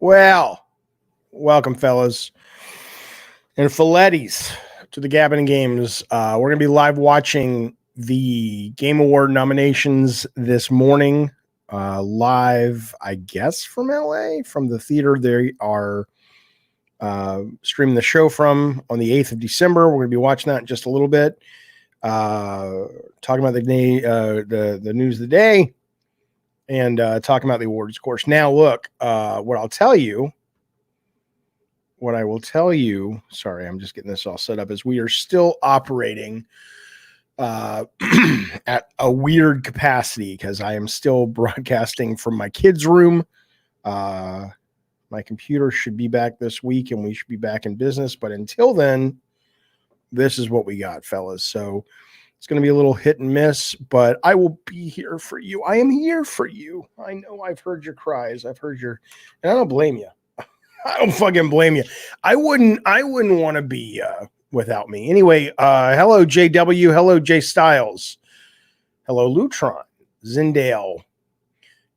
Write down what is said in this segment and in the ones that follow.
Well, welcome, fellas and Filettis, to the Gabbin Games. We're going to be live watching the Game Award nominations this morning. Live, I guess, from LA, from the theater they are streaming the show from on the 8th of December. We're going to be watching that in just a little bit. Talking about the news of the day and talking about the awards, of course. Now, look, what I will tell you, sorry, I'm just getting this all set up, is we are still operating at a weird capacity because I am still broadcasting from my kids' room. My computer should be back this week and we should be back in business. But until then, this is what we got, fellas. So it's going to be a little hit and miss, but I will be here for you. I am here for you. I know I've heard your cries. and I don't blame you. I don't fucking blame you. I wouldn't want to be without me. Anyway, hello, JW. Hello, J Styles. Hello, Lutron. Zindale.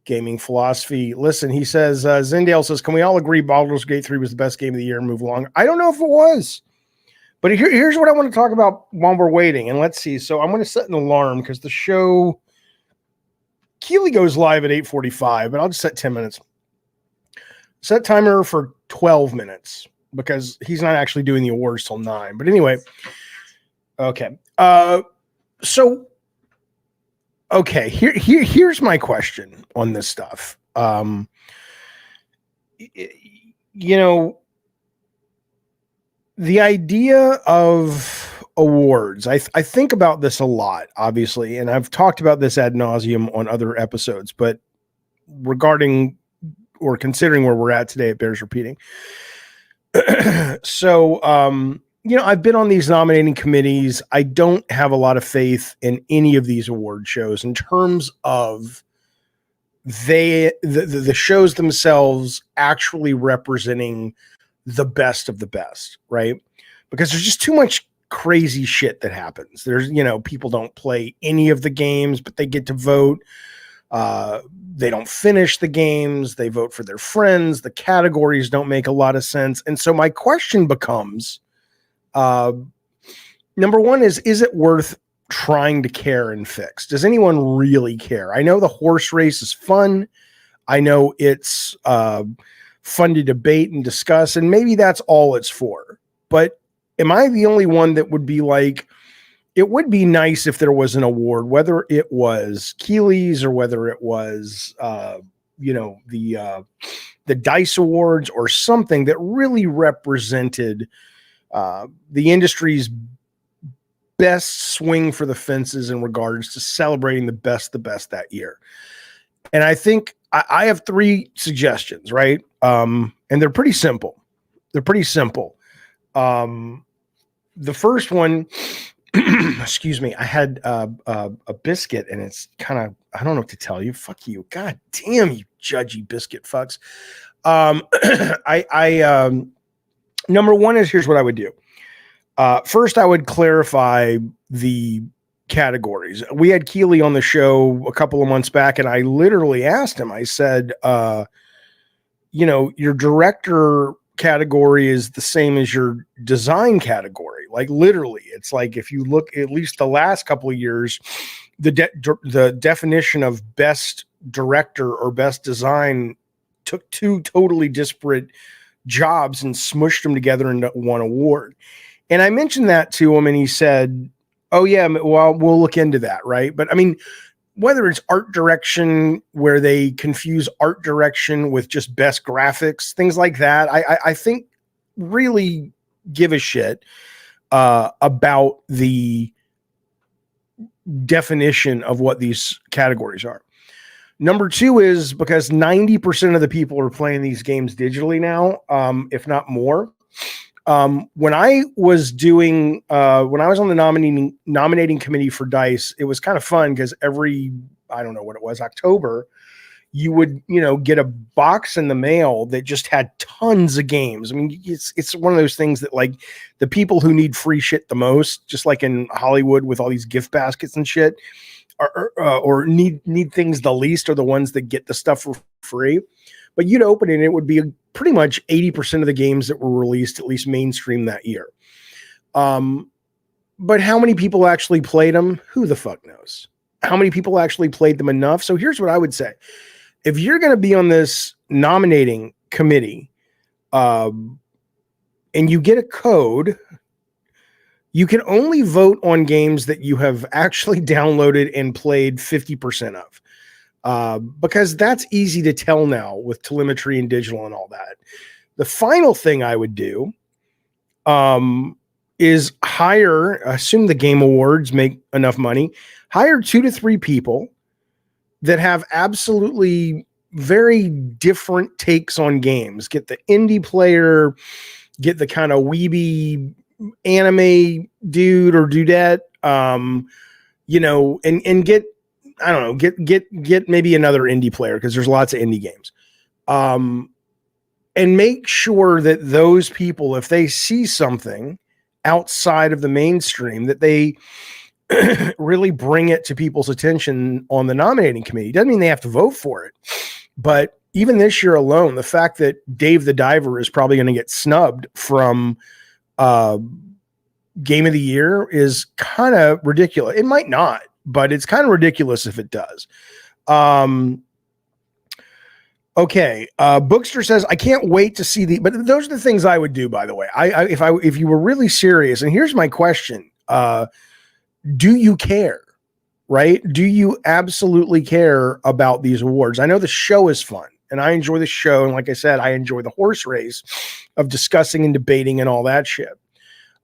Gaming Philosophy. Listen, he says, Zindale says, can we all agree Baldur's Gate 3 was the best game of the year and move along? I don't know if it was. But here's what I want to talk about while we're waiting. And let's see. So I'm going to set an alarm because the show, Keeley goes live at 8:45, but I'll just set 10 minutes. Set timer for 12 minutes because he's not actually doing the awards till 9. But anyway, okay. Here's my question on this stuff. The idea of awards, I think about this a lot, obviously, and I've talked about this ad nauseum on other episodes, but regarding or considering where we're at today, it bears repeating. So, I've been on these nominating committees. I don't have a lot of faith in any of these award shows in terms of the shows themselves actually representing the best of the best, right? Because there's just too much crazy shit that happens. There's, people don't play any of the games, but they get to vote. They don't finish the games. They vote for their friends. The categories don't make a lot of sense. And so my question becomes, number one is it worth trying to care and fix? Does anyone really care? I know the horse race is fun. I know it's fun to debate and discuss, and maybe that's all it's for. But am I the only one that would be like, it would be nice if there was an award, whether it was Keeley's or whether it was, the DICE Awards or something that really represented the industry's best swing for the fences in regards to celebrating the best that year. And I think I have 3 suggestions, right? And they're pretty simple. The first one, excuse me, I had a biscuit and it's kind of, I don't know what to tell you. Fuck you. God damn, you judgy biscuit fucks. Number one is, here's what I would do. First, I would clarify the categories. We had Keeley on the show a couple of months back, and I literally asked him, I said, your director category is the same as your design category. Like literally, it's like, if you look at least the last couple of years, the definition of best director or best design took 2 totally disparate jobs and smushed them together into one award. And I mentioned that to him and he said, oh yeah, well, we'll look into that. Right. But I mean, whether it's art direction where they confuse art direction with just best graphics, things like that, I think really give a shit about the definition of what these categories are. Number 2 is because 90% of the people are playing these games digitally now, if not more. When I was on the nominating committee for DICE, it was kind of fun because every, I don't know what it was, October, you would, get a box in the mail that just had tons of games. I mean, it's one of those things that like the people who need free shit the most, just like in Hollywood with all these gift baskets and shit, or need things the least are the ones that get the stuff for free. But you'd open it and it would be pretty much 80% of the games that were released, at least mainstream that year. But how many people actually played them? Who the fuck knows? How many people actually played them enough? So here's what I would say. If you're going to be on this nominating committee, and you get a code, you can only vote on games that you have actually downloaded and played 50% of, because that's easy to tell now with telemetry and digital and all that. The final thing I would do is hire, assume the Game Awards make enough money, hire 2 to 3 people that have absolutely very different takes on games. Get the indie player, get the kind of weeby anime dude or dudette, you know, and get, I don't know, get maybe another indie player, because there's lots of indie games. And make sure that those people, if they see something outside of the mainstream, that they really bring it to people's attention on the nominating committee. Doesn't mean they have to vote for it, but even this year alone, the fact that Dave the Diver is probably going to get snubbed from Game of the Year is kind of ridiculous. It might not, but it's kind of ridiculous if it does. Okay. Bookster says, I can't wait to see but those are the things I would do, by the way. If you were really serious, and here's my question. Do you care? Right? Do you absolutely care about these awards? I know the show is fun and I enjoy the show. And like I said, I enjoy the horse race of discussing and debating and all that shit.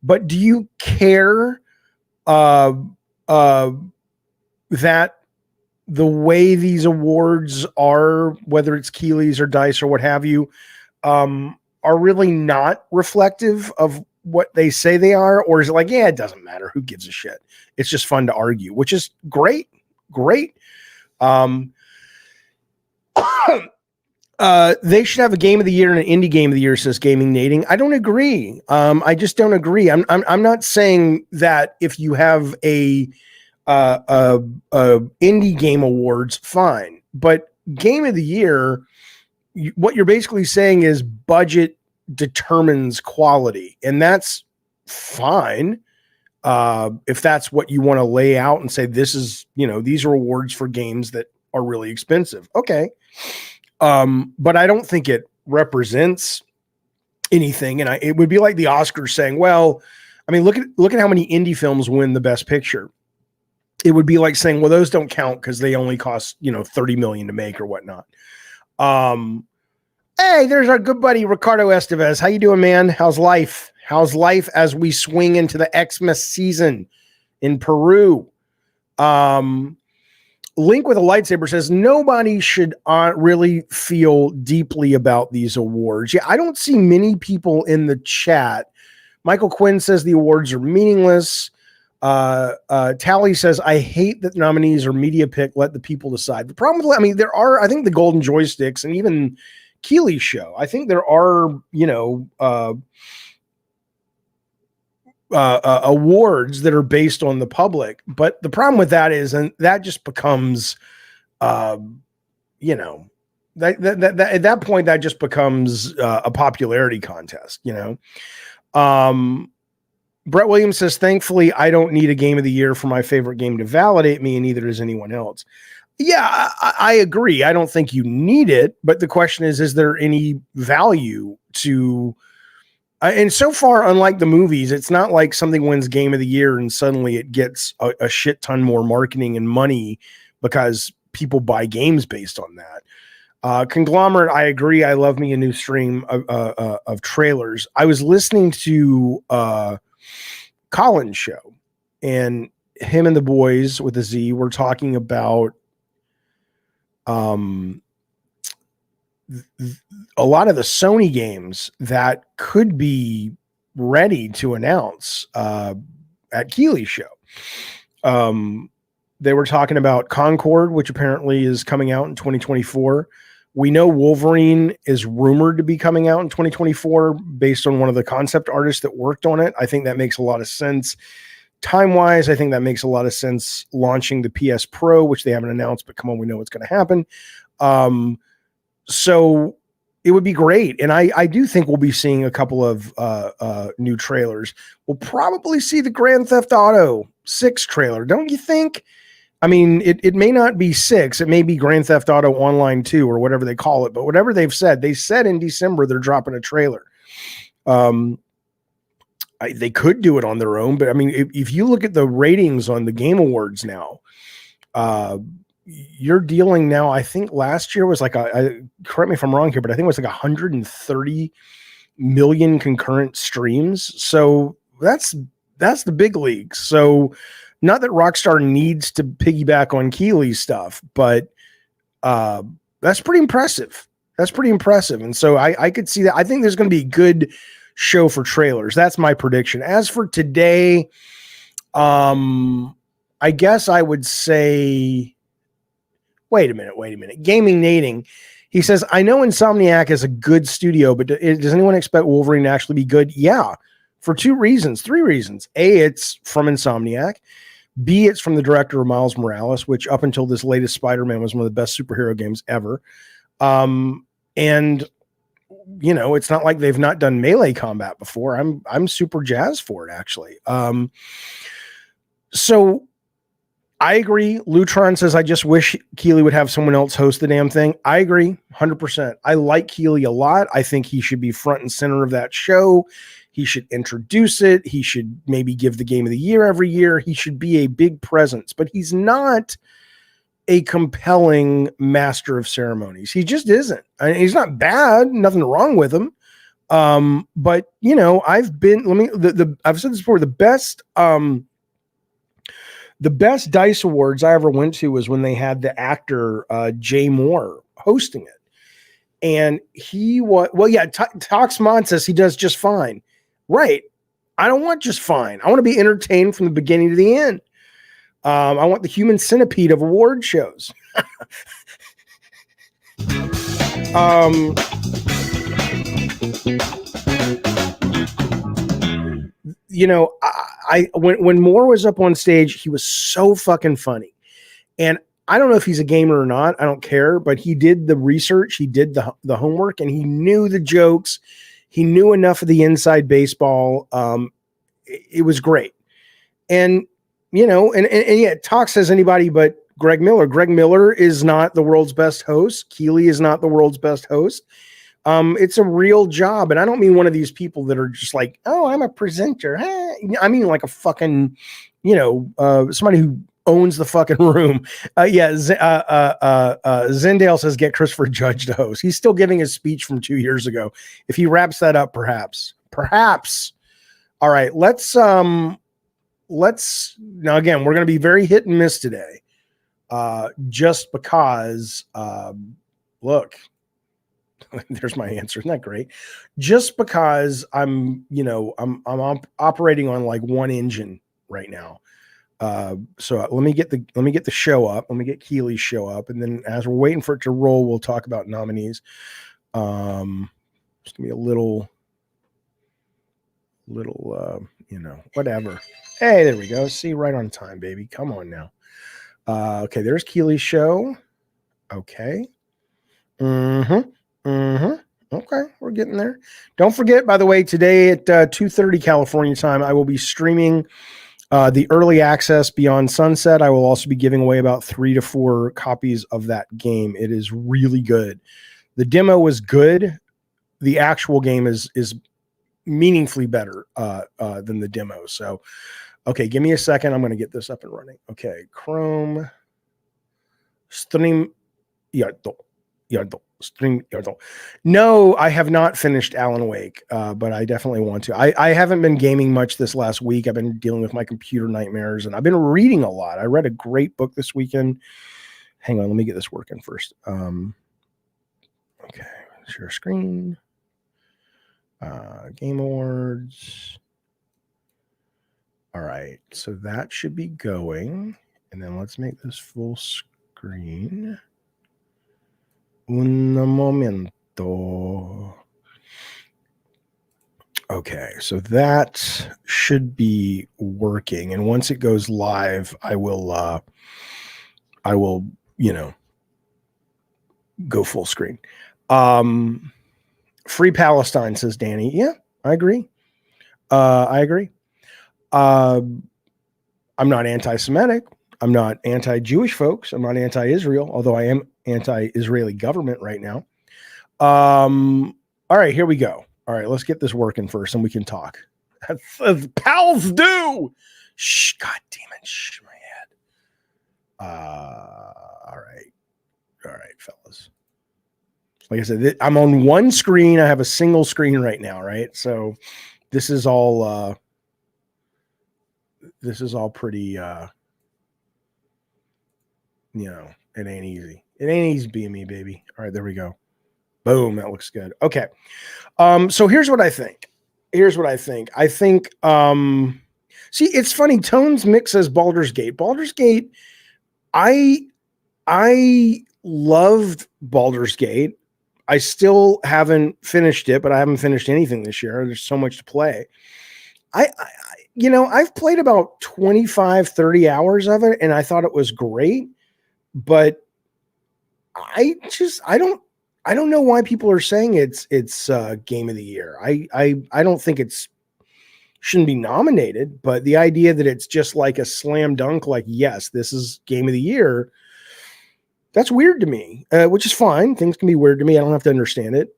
But do you care that the way these awards are, whether it's Keeley's or Dice or what have you, are really not reflective of what they say they are? Or is it like, yeah, it doesn't matter. Who gives a shit? It's just fun to argue, which is great. Great. They should have a game of the year and an indie game of the year, says Gaming Nating. I don't agree. I just don't agree. I'm not saying that if you have a indie game awards, fine, but game of the year, what you're basically saying is budget determines quality, and that's fine. If that's what you want to lay out and say, this is, you know, these are awards for games that are really expensive. Okay. But I don't think it represents anything. And it would be like the Oscars saying, well, I mean, look at how many indie films win the best picture. It would be like saying, well, those don't count because they only cost, you know, 30 million to make or whatnot. Hey, there's our good buddy, Ricardo Esteves. How you doing, man? How's life? How's life as we swing into the Xmas season in Peru? Link with a lightsaber says, nobody should really feel deeply about these awards. Yeah, I don't see many people in the chat. Michael Quinn says the awards are meaningless. Tally says, I hate that nominees are media pick. Let the people decide. The problem with, I mean, there are, I think the Golden Joysticks and even Keeley's show, I think there are, you know, awards that are based on the public, but the problem with that is, and that just becomes, you know, that at that point, that just becomes a popularity contest, you know. Brett Williams says, thankfully, I don't need a game of the year for my favorite game to validate me, and neither does anyone else. Yeah, I agree. I don't think you need it, but the question is there any value to, and so far, unlike the movies, it's not like something wins game of the year and suddenly it gets a shit ton more marketing and money because people buy games based on that. Conglomerate, I agree. I love me a new stream of trailers. I was listening to Colin's show, and him and the boys with a Z were talking about a lot of the Sony games that could be ready to announce at Keeley's show. They were talking about Concord, which apparently is coming out in 2024. We know Wolverine is rumored to be coming out in 2024 based on one of the concept artists that worked on it. I think that makes a lot of sense. Time-wise, I think that makes a lot of sense launching the PS Pro, which they haven't announced, but come on, we know what's going to happen. So It would be great. And I do think we'll be seeing a couple of new trailers. We'll probably see the Grand Theft Auto 6 trailer, don't you think? I mean, it may not be 6. It may be Grand Theft Auto Online 2 or whatever they call it. But whatever they said in December they're dropping a trailer. They could do it on their own. But, I mean, if you look at the ratings on the Game Awards now, you're dealing now, I think last year was like correct me if I'm wrong here, but I think it was like 130 million concurrent streams. So that's the big leagues. So not that Rockstar needs to piggyback on Keighley's stuff, but that's pretty impressive. And so I could see that. I think there's going to be a good show for trailers. That's my prediction. As for today, I guess I would say, wait a minute. Gaming Nating. He says, I know Insomniac is a good studio, but does anyone expect Wolverine to actually be good? Yeah, for 3 reasons. A, it's from Insomniac. B, it's from the director of Miles Morales, which up until this latest Spider-Man was one of the best superhero games ever. And you know, it's not like they've not done melee combat before. I'm super jazzed for it, actually. So I agree. Lutron says, I just wish Keighley would have someone else host the damn thing. I agree 100%. I like Keighley a lot. I think he should be front and center of that show. He should introduce it. He should maybe give the game of the year every year. He should be a big presence, but he's not a compelling master of ceremonies. He just isn't. I mean, he's not bad. Nothing wrong with him. But you know, I've said this before, the best DICE Awards I ever went to was when they had the actor Jay Moore hosting it. And he was, Toxmon says he does just fine. Right. I don't want just fine. I want to be entertained from the beginning to the end. I want the human centipede of award shows. You know, when Moore was up on stage, he was so fucking funny. And I don't know if he's a gamer or not. I don't care, but he did the research. He did the homework, and he knew the jokes. He knew enough of the inside baseball. It was great. And, you know, and yet talk says anybody but Greg Miller. Greg Miller is not the world's best host. Keighley is not the world's best host. It's a real job. And I don't mean one of these people that are just like, oh, I'm a presenter. I mean like a fucking, you know, somebody who owns the fucking room. Zendale says, get Christopher Judge to host. He's still giving his speech from 2 years ago. If he wraps that up, perhaps. All right, let's now again, we're going to be very hit and miss today. Just because, look, there's my answer. Isn't that great? Just because I'm operating on like one engine right now. So let me get the show up. Let me get Keighley's show up. And then as we're waiting for it to roll, we'll talk about nominees. It's gonna be a little, whatever. Hey, there we go. See, right on time, baby. Come on now. Okay, there's Keighley's show. Okay. Okay, we're getting there. Don't forget, by the way, today at 2:30 California time, I will be streaming the early access Beyond Sunset. I will also be giving away about 3 to 4 copies of that game. It is really good. The demo was good. The actual game is meaningfully better than the demo. So, okay, give me a second. I'm going to get this up and running. Okay, Chrome stream. No, I have not finished Alan Wake, but I definitely want to. I haven't been gaming much this last week. I've been dealing with my computer nightmares, and I've been reading a lot. I read a great book this weekend. Hang on, let me get this working first. Okay, share screen. Game Awards. All right, so that should be going. And then let's make this full screen. Un momento. Okay, so that should be working. And once it goes live, I will, go full screen. Free Palestine, says Danny. Yeah, I agree. I agree. I'm not anti-Semitic. I'm not anti-Jewish folks. I'm not anti-Israel, although I am anti-Israeli government right now. All right, here we go. All right, let's get this working first and we can talk. That's as pals do. Shh, God damn it. Shh, my head. All right, fellas. Like I said, I'm on one screen. I have a single screen right now, right? So this is all pretty it ain't easy. It ain't easy being me, baby. All right, there we go. Boom, that looks good. Okay. So here's what I think. I think see, it's funny. Tones Mix says Baldur's Gate. Baldur's Gate, I loved Baldur's Gate. I still haven't finished it, but I haven't finished anything this year. There's so much to play. I've played about 25, 30 hours of it, and I thought it was great, but I don't know why people are saying it's game of the year. I don't think shouldn't be nominated, but the idea that it's just like a slam dunk, like, yes, this is game of the year, that's weird to me, which is fine. Things can be weird to me. I don't have to understand it.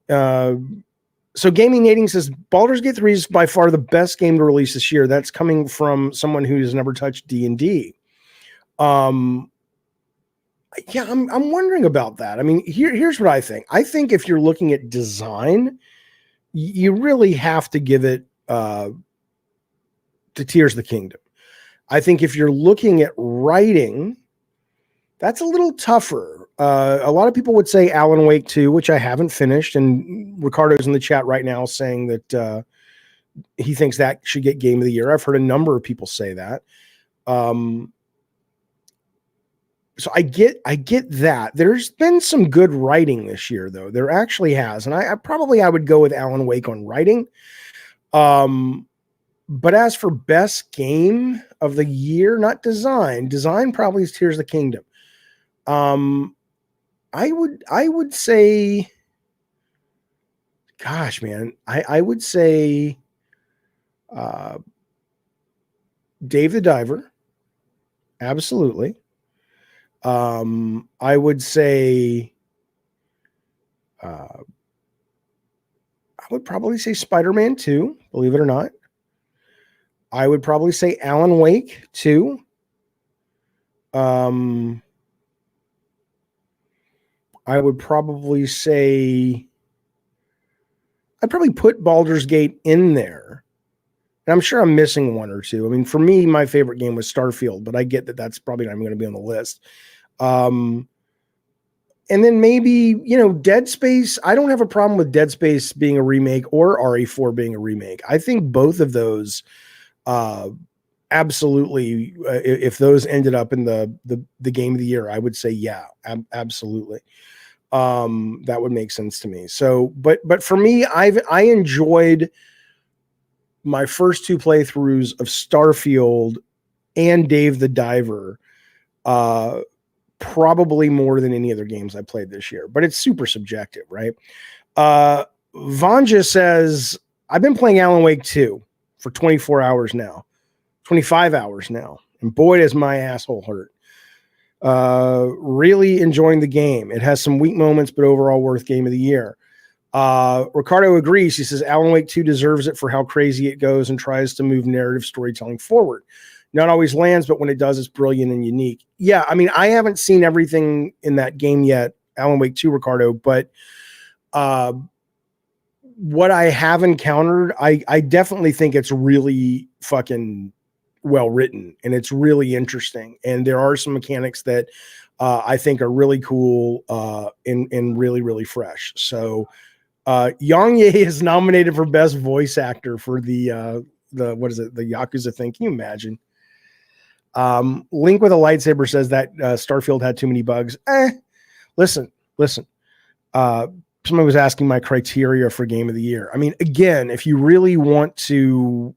So Gaming Nating says Baldur's Gate 3 is by far the best game to release this year. That's coming from someone who's never touched D&D. Yeah, I'm wondering about that. I mean, here's what I think. I think if you're looking at design, you really have to give it to Tears of the Kingdom. I think if you're looking at writing, that's a little tougher. A lot of people would say Alan Wake 2, which I haven't finished, and Ricardo's in the chat right now saying that he thinks that should get Game of the Year. I've heard a number of people say that. So I get that. There's been some good writing this year, though. There actually has, and I would go with Alan Wake on writing. But as for best game of the year, not design probably is Tears of the Kingdom. I would say, gosh, man, I would say Dave the Diver. Absolutely. I would say, I would probably say Spider-Man 2, believe it or not. I would probably say Alan Wake 2. I would probably say, I'd probably put Baldur's Gate in there. And I'm sure I'm missing one or two. I mean, for me, my favorite game was Starfield, but I get that that's probably not even going to be on the list. And then maybe, Dead Space. I don't have a problem with Dead Space being a remake or RE4 being a remake. I think both of those, absolutely, if those ended up in the game of the year, I would say, yeah, absolutely. That would make sense to me. So, but for me, I enjoyed my first two playthroughs of Starfield and Dave the Diver, probably more than any other games I played this year, but it's super subjective, right? Vanja says, I've been playing Alan Wake 2 for 24 hours now, 25 hours now. And boy, does my asshole hurt. Really enjoying the game. It has some weak moments, but overall worth game of the year. Ricardo agrees. He says Alan Wake 2 deserves it for how crazy it goes and tries to move narrative storytelling forward. Not always lands, but when it does, it's brilliant and unique. Yeah, I mean, I haven't seen everything in that game yet, Alan Wake 2, Ricardo, but what I have encountered, I definitely think it's really fucking well written, and it's really interesting. And there are some mechanics that I think are really cool and really, really fresh. So Yang Ye is nominated for best voice actor for the what is it, the Yakuza thing. Can you imagine? Link with a lightsaber says that Starfield had too many bugs. Listen. Somebody was asking my criteria for game of the year. I mean, again, if you really want to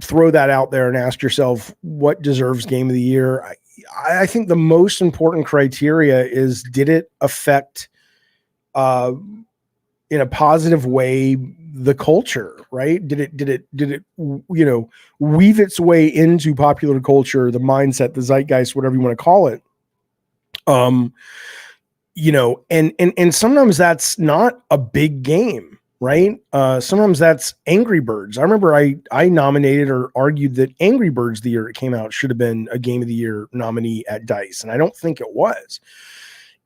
throw that out there and ask yourself what deserves game of the year, I think the most important criteria is, did it affect uh, in a positive way the culture, right? Did it, weave its way into popular culture, the mindset, the zeitgeist, whatever you want to call it? And sometimes that's not a big game, right? Sometimes that's Angry Birds. I remember I nominated or argued that Angry Birds, the year it came out, should have been a Game of the Year nominee at DICE, and I don't think it was.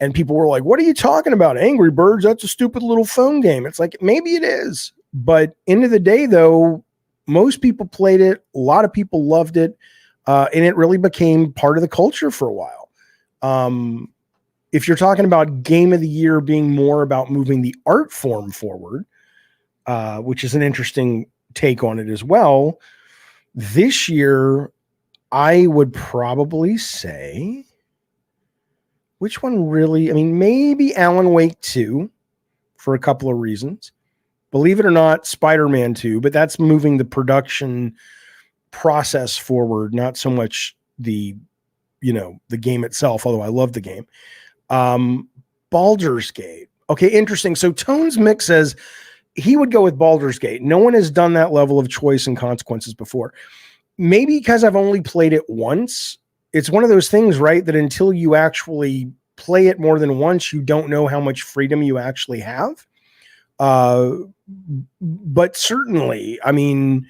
And people were like, what are you talking about? Angry Birds, that's a stupid little phone game. It's like, maybe it is. But end of the day, though, most people played it. A lot of people loved it. And it really became part of the culture for a while. If you're talking about Game of the Year being more about moving the art form forward, which is an interesting take on it as well, this year, I would probably say... which one really? I mean, maybe Alan Wake 2 for a couple of reasons. Believe it or not, Spider-Man 2, but that's moving the production process forward, not so much the game itself, although I love the game. Baldur's Gate. Okay, interesting. So Tones Mix says he would go with Baldur's Gate. No one has done that level of choice and consequences before. Maybe because I've only played it once. It's one of those things, right, that until you actually play it more than once, you don't know how much freedom you actually have. But certainly, I mean,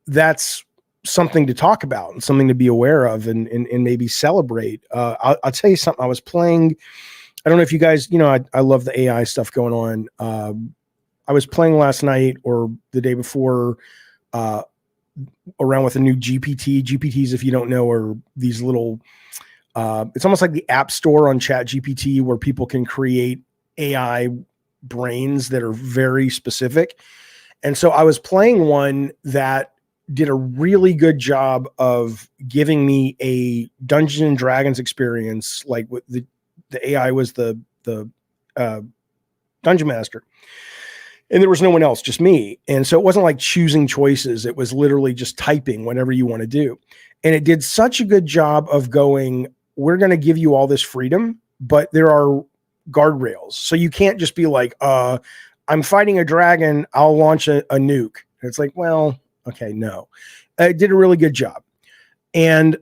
that's something to talk about and something to be aware of and maybe celebrate. I'll tell you something. I was playing, I don't know if you guys, I love the AI stuff going on. I was playing last night or the day before, around with a new GPT. GPTs, if you don't know, are these little, it's almost like the app store on ChatGPT where people can create AI brains that are very specific. And so I was playing one that did a really good job of giving me a Dungeons and Dragons experience. Like with the AI was the dungeon master. And there was no one else, just me. And so it wasn't like choosing choices. It was literally just typing whatever you want to do. And it did such a good job of going, we're going to give you all this freedom, but there are guardrails. So you can't just be like, I'm fighting a dragon, I'll launch a nuke. And it's like, well, okay, no. It did a really good job. And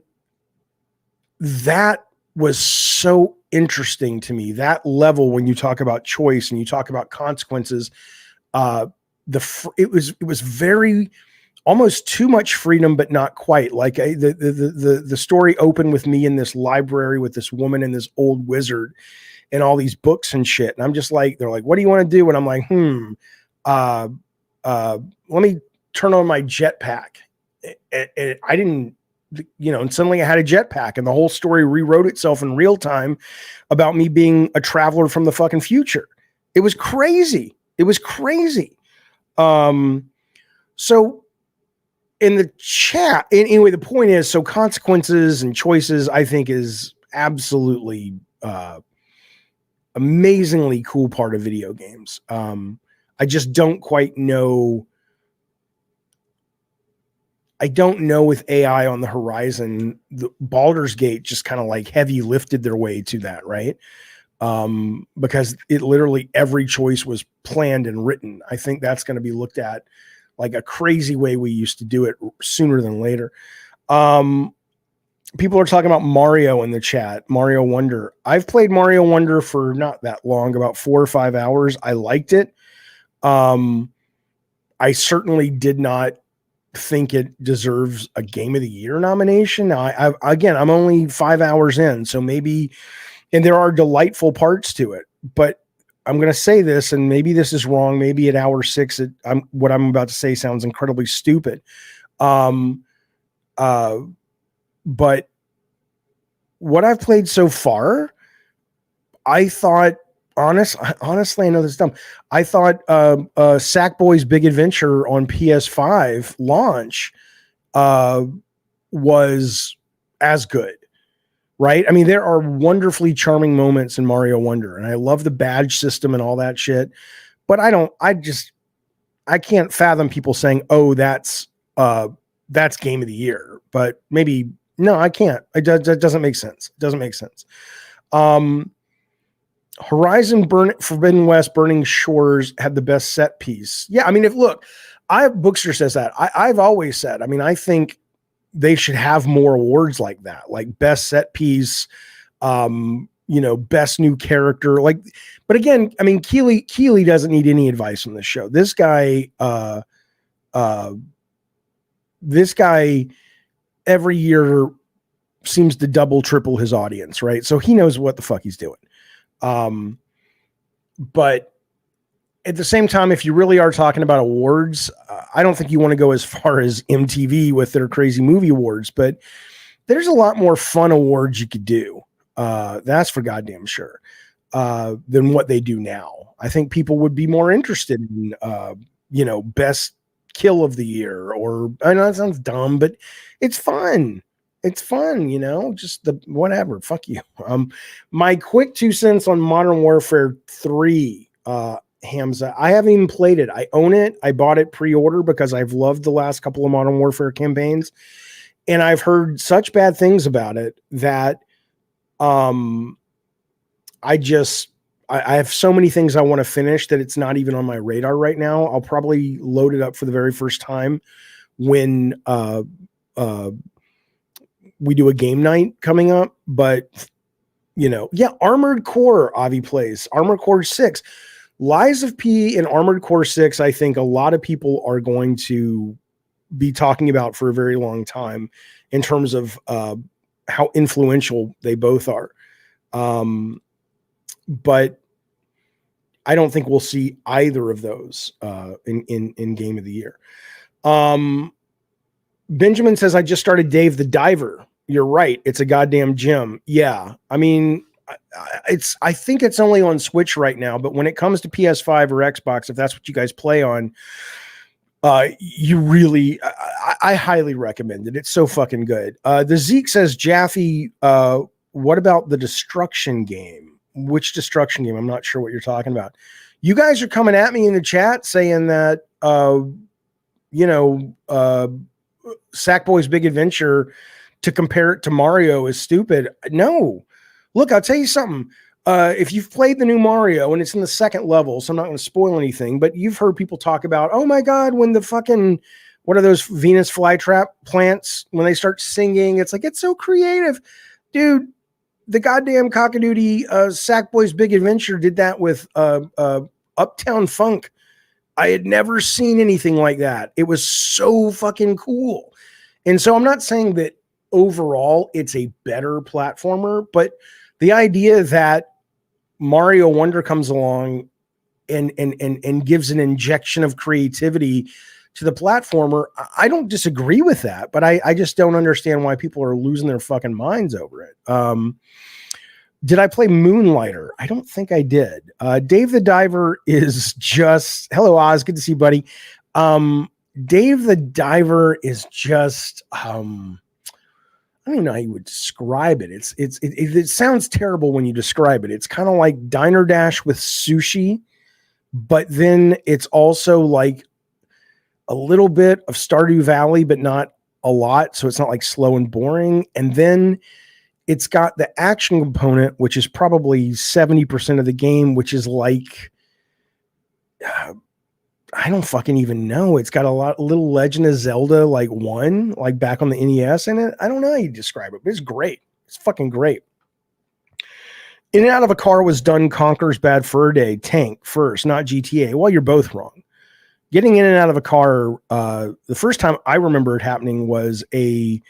that was so interesting to me. That level, when you talk about choice and you talk about consequences, it was very almost too much freedom, but not quite. Like the story opened with me in this library with this woman and this old wizard and all these books and shit. And I'm just like, they're like, what do you want to do? And I'm like, let me turn on my jetpack. And I didn't, and suddenly I had a jetpack and the whole story rewrote itself in real time about me being a traveler from the fucking future. It was crazy. It was crazy. So in the chat, anyway, the point is, so consequences and choices, I think, is absolutely amazingly cool part of video games. I just don't quite know. I don't know with AI on the horizon, the Baldur's Gate just kind of like heavy lifted their way to that, right? Because it literally every choice was planned and written. I think that's going to be looked at like a crazy way we used to do it sooner than later. People are talking about Mario in the chat, Mario Wonder. I've played Mario Wonder for not that long, about 4 or 5 hours. I liked it. I certainly did not think it deserves a Game of the Year nomination. Now, I'm only 5 hours in, so maybe, and there are delightful parts to it, but I'm going to say this, and maybe this is wrong. Maybe at hour 6, what I'm about to say sounds incredibly stupid. But what I've played so far, I thought, honestly, I know this is dumb. I thought Sackboy's Big Adventure on PS5 launch was as good, right? I mean, there are wonderfully charming moments in Mario Wonder, and I love the badge system and all that shit. But I can't fathom people saying, "Oh, that's Game of the Year." But maybe no, I can't. That doesn't make sense. It doesn't make sense. Horizon Forbidden West Burning Shores had the best set piece. Yeah, I mean, Bookster says that. I've always said, I mean, I think they should have more awards like that, like best set piece, best new character. Like, but again, I mean, Keeley doesn't need any advice on this show. This guy every year seems to double, triple his audience, right? So he knows what the fuck he's doing. But at the same time, if you really are talking about awards, I don't think you want to go as far as MTV with their crazy movie awards, but there's a lot more fun awards you could do. That's for goddamn sure. Than what they do now. I think people would be more interested in, best kill of the year, or I know that sounds dumb, but it's fun. It's fun, just the whatever. Fuck you. My quick 2 cents on Modern Warfare 3, Hamza. I haven't even played it. I own it. I bought it pre-order because I've loved the last couple of Modern Warfare campaigns, and I've heard such bad things about it that I have so many things I want to finish that it's not even on my radar right now. I'll probably load it up for the very first time when we do a game night coming up. But Armored Core, Avi plays Armored Core 6. Lies of P and Armored Core 6, I think a lot of people are going to be talking about for a very long time in terms of how influential they both are. But I don't think we'll see either of those in Game of the Year. Benjamin says, I just started Dave the Diver. You're right. It's a goddamn gem. Yeah. I mean, I think it's only on Switch right now, but when it comes to PS5 or Xbox, if that's what you guys play on, you really, I highly recommend it. It's so fucking good. The Zeke says, Jaffe, what about the Destruction game? Which Destruction game? I'm not sure what you're talking about. You guys are coming at me in the chat saying that, Sackboy's Big Adventure, to compare it to Mario, is stupid. No. Look, I'll tell you something. If you've played the new Mario, and it's in the second level, so I'm not going to spoil anything, but you've heard people talk about, oh my God, when the fucking, what are those Venus flytrap plants, when they start singing, it's like, it's so creative. Dude, the goddamn cockadoodie Sackboy's Big Adventure did that with Uptown Funk. I had never seen anything like that. It was so fucking cool. And so I'm not saying that overall it's a better platformer, but the idea that Mario Wonder comes along and gives an injection of creativity to the platformer, I don't disagree with that, but I just don't understand why people are losing their fucking minds over it. Did I play Moonlighter? I don't think I did. Dave the Diver is just, hello Oz, good to see you, buddy. Dave the Diver is just, I don't even know how you would describe it. It sounds terrible when you describe it. It's kind of like Diner Dash with sushi, but then it's also like a little bit of Stardew Valley, but not a lot. So it's not like slow and boring. And then it's got the action component, which is probably 70% of the game, which is like, I don't fucking even know. It's got a little Legend of Zelda, like one, like back on the NES in it. I don't know how you describe it, but it's great. It's fucking great. In and Out of a Car was done Conker's Bad Fur Day tank first, not GTA. Well, you're both wrong. Getting in and out of a car, the first time I remember it happening was a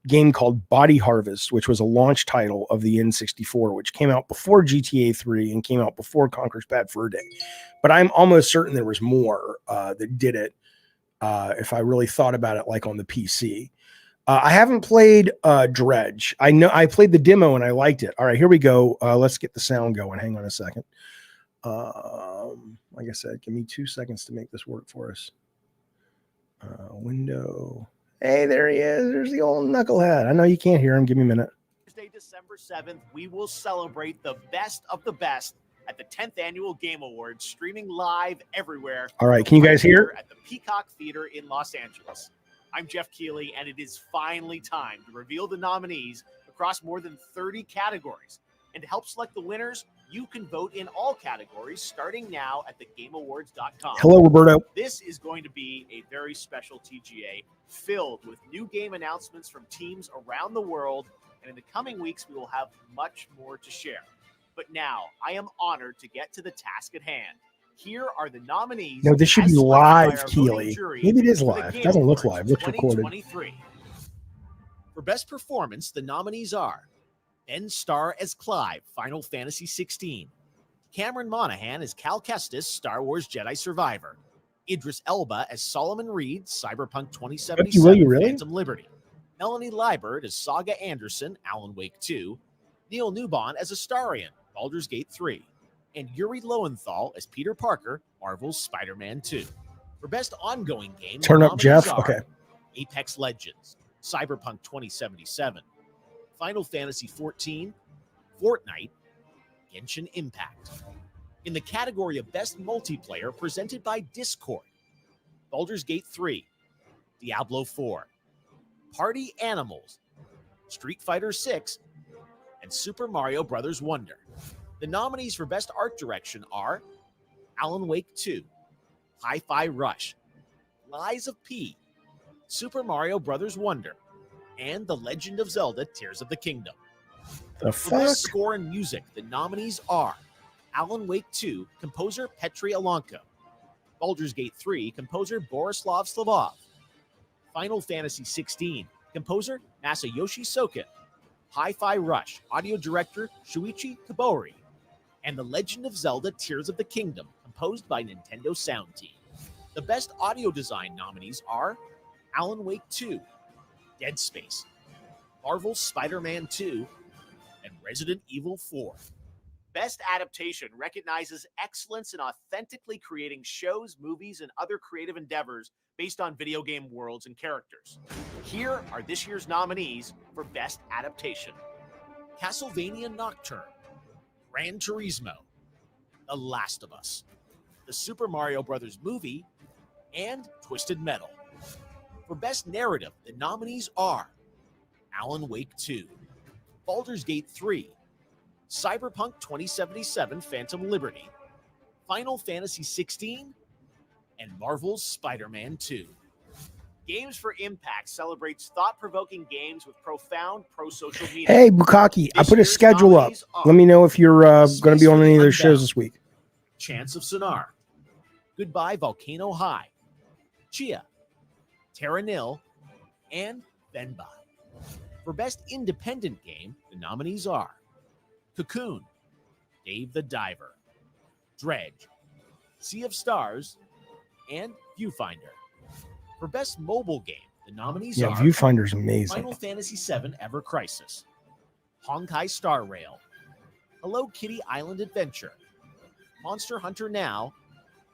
game called Body Harvest, which was a launch title of the N64, which came out before GTA 3 and came out before Conker's Bad Fur Day. But I'm almost certain there was more that did it if I really thought about it, like on the PC. I haven't played Dredge. I know I played the demo and I liked it. All right, here we go. Let's get the sound going. Hang on a second. Like I said, give me 2 seconds to make this work for us. Window. Hey, there he is. There's the old knucklehead. I know you can't hear him. Give me a minute. Thursday, December 7th, we will celebrate the best of the best at the 10th Annual Game Awards, streaming live everywhere. All right, can you guys hear? At the Peacock Theater in Los Angeles. I'm Jeff Keighley, and it is finally time to reveal the nominees across more than 30 categories. And to help select the winners, You can vote in all categories starting now at thegameawards.com. Hello, Roberto. This is going to be a very special TGA filled with new game announcements from teams around the world, and in the coming weeks, we will have much more to share. But now, I am honored to get to the task at hand. Here are the nominees. No, this should be live, Keely. Maybe it is live. It doesn't look live. Looks recorded. For Best Performance, the nominees are Ben Starr as Clive, Final Fantasy XVI. Cameron Monaghan as Cal Kestis, Star Wars Jedi Survivor. Idris Elba as Solomon Reed, Cyberpunk 2077, Phantom Liberty. Melanie Liebert as Saga Anderson, Alan Wake 2. Neil Newbon as Astarion, Baldur's Gate 3. And Yuri Lowenthal as Peter Parker, Marvel's Spider-Man 2. For Best Ongoing Game, turn up Jeff. Okay. Apex Legends, Cyberpunk 2077, Final Fantasy XIV, Fortnite, Genshin Impact. In the category of Best Multiplayer, presented by Discord, Baldur's Gate 3, Diablo 4, Party Animals, Street Fighter 6, and Super Mario Bros. Wonder. The nominees for Best Art Direction are Alan Wake 2, Hi-Fi Rush, Lies of P, Super Mario Bros. Wonder, and The Legend of Zelda Tears of the Kingdom. The For fuck? Best Score and Music, the nominees are Alan Wake 2, composer Petri Alanko, Baldur's Gate 3, composer Borislav Slavov, Final Fantasy 16, composer Masayoshi Soken, Hi-Fi Rush, audio director Shuichi Kobori, and The Legend of Zelda Tears of the Kingdom, composed by Nintendo Sound Team. The Best Audio Design nominees are Alan Wake 2, Dead Space, Marvel's Spider-Man 2, and Resident Evil 4. Best Adaptation recognizes excellence in authentically creating shows, movies, and other creative endeavors based on video game worlds and characters. Here are this year's nominees for Best Adaptation: Castlevania Nocturne, Gran Turismo, The Last of Us, the Super Mario Bros. Movie, and Twisted Metal. For Best Narrative, the nominees are Alan Wake 2, Baldur's Gate 3, Cyberpunk 2077 Phantom Liberty, Final Fantasy 16, and Marvel's Spider-Man 2. Games for Impact celebrates thought-provoking games with profound pro-social media. Hey, Bukaki, I put a schedule up. Let me know if you're going to be on any of those shows this week. Chance of Sonar, Goodbye Volcano High, Chia, Terra Nil, and Venba. For Best Independent Game, the nominees are Cocoon, Dave the Diver, Dredge, Sea of Stars, and Viewfinder. For Best Mobile Game, the nominees are Viewfinder's amazing. Final Fantasy VII Ever Crisis, Honkai Star Rail, Hello Kitty Island Adventure, Monster Hunter Now,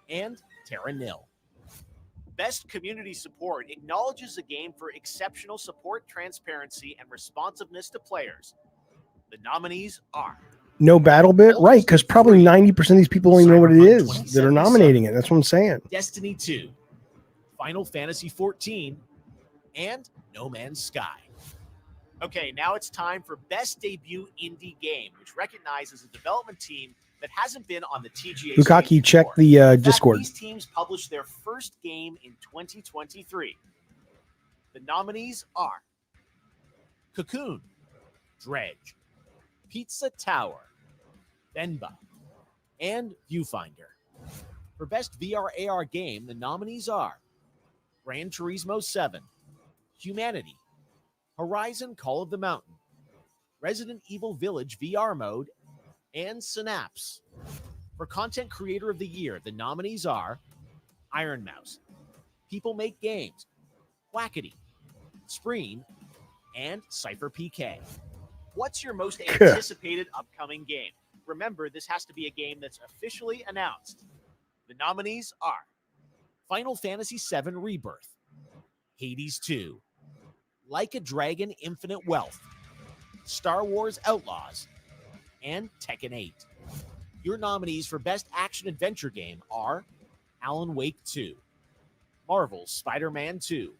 and Terra Nil. Best Community Support acknowledges the game for exceptional support, transparency, and responsiveness to players. The nominees are No Battle Bit? Right, because probably 90% of these people don't even know what it is that are nominating it. That's what I'm saying. Destiny 2, Final Fantasy XIV, and No Man's Sky. Okay, now it's time for Best Debut Indie Game, which recognizes a development team that hasn't been on the TGA. Bukaki, check the Discord. These teams published their first game in 2023. The nominees are Cocoon, Dredge, Pizza Tower, Venba, and Viewfinder. For Best VR AR Game, the nominees are Gran Turismo 7, Humanity, Horizon Call of the Mountain, Resident Evil Village VR Mode, and Synapse. For Content Creator of the Year, the nominees are Iron Mouse, People Make Games, Wackety, Spreen, and Cypher PK. What's your most anticipated upcoming game? Remember, this has to be a game that's officially announced. The nominees are Final Fantasy VII Rebirth, Hades 2, Like a Dragon Infinite Wealth, Star Wars Outlaws, and Tekken 8. Your nominees for Best Action Adventure Game are Alan Wake 2, Marvel's Spider-Man 2,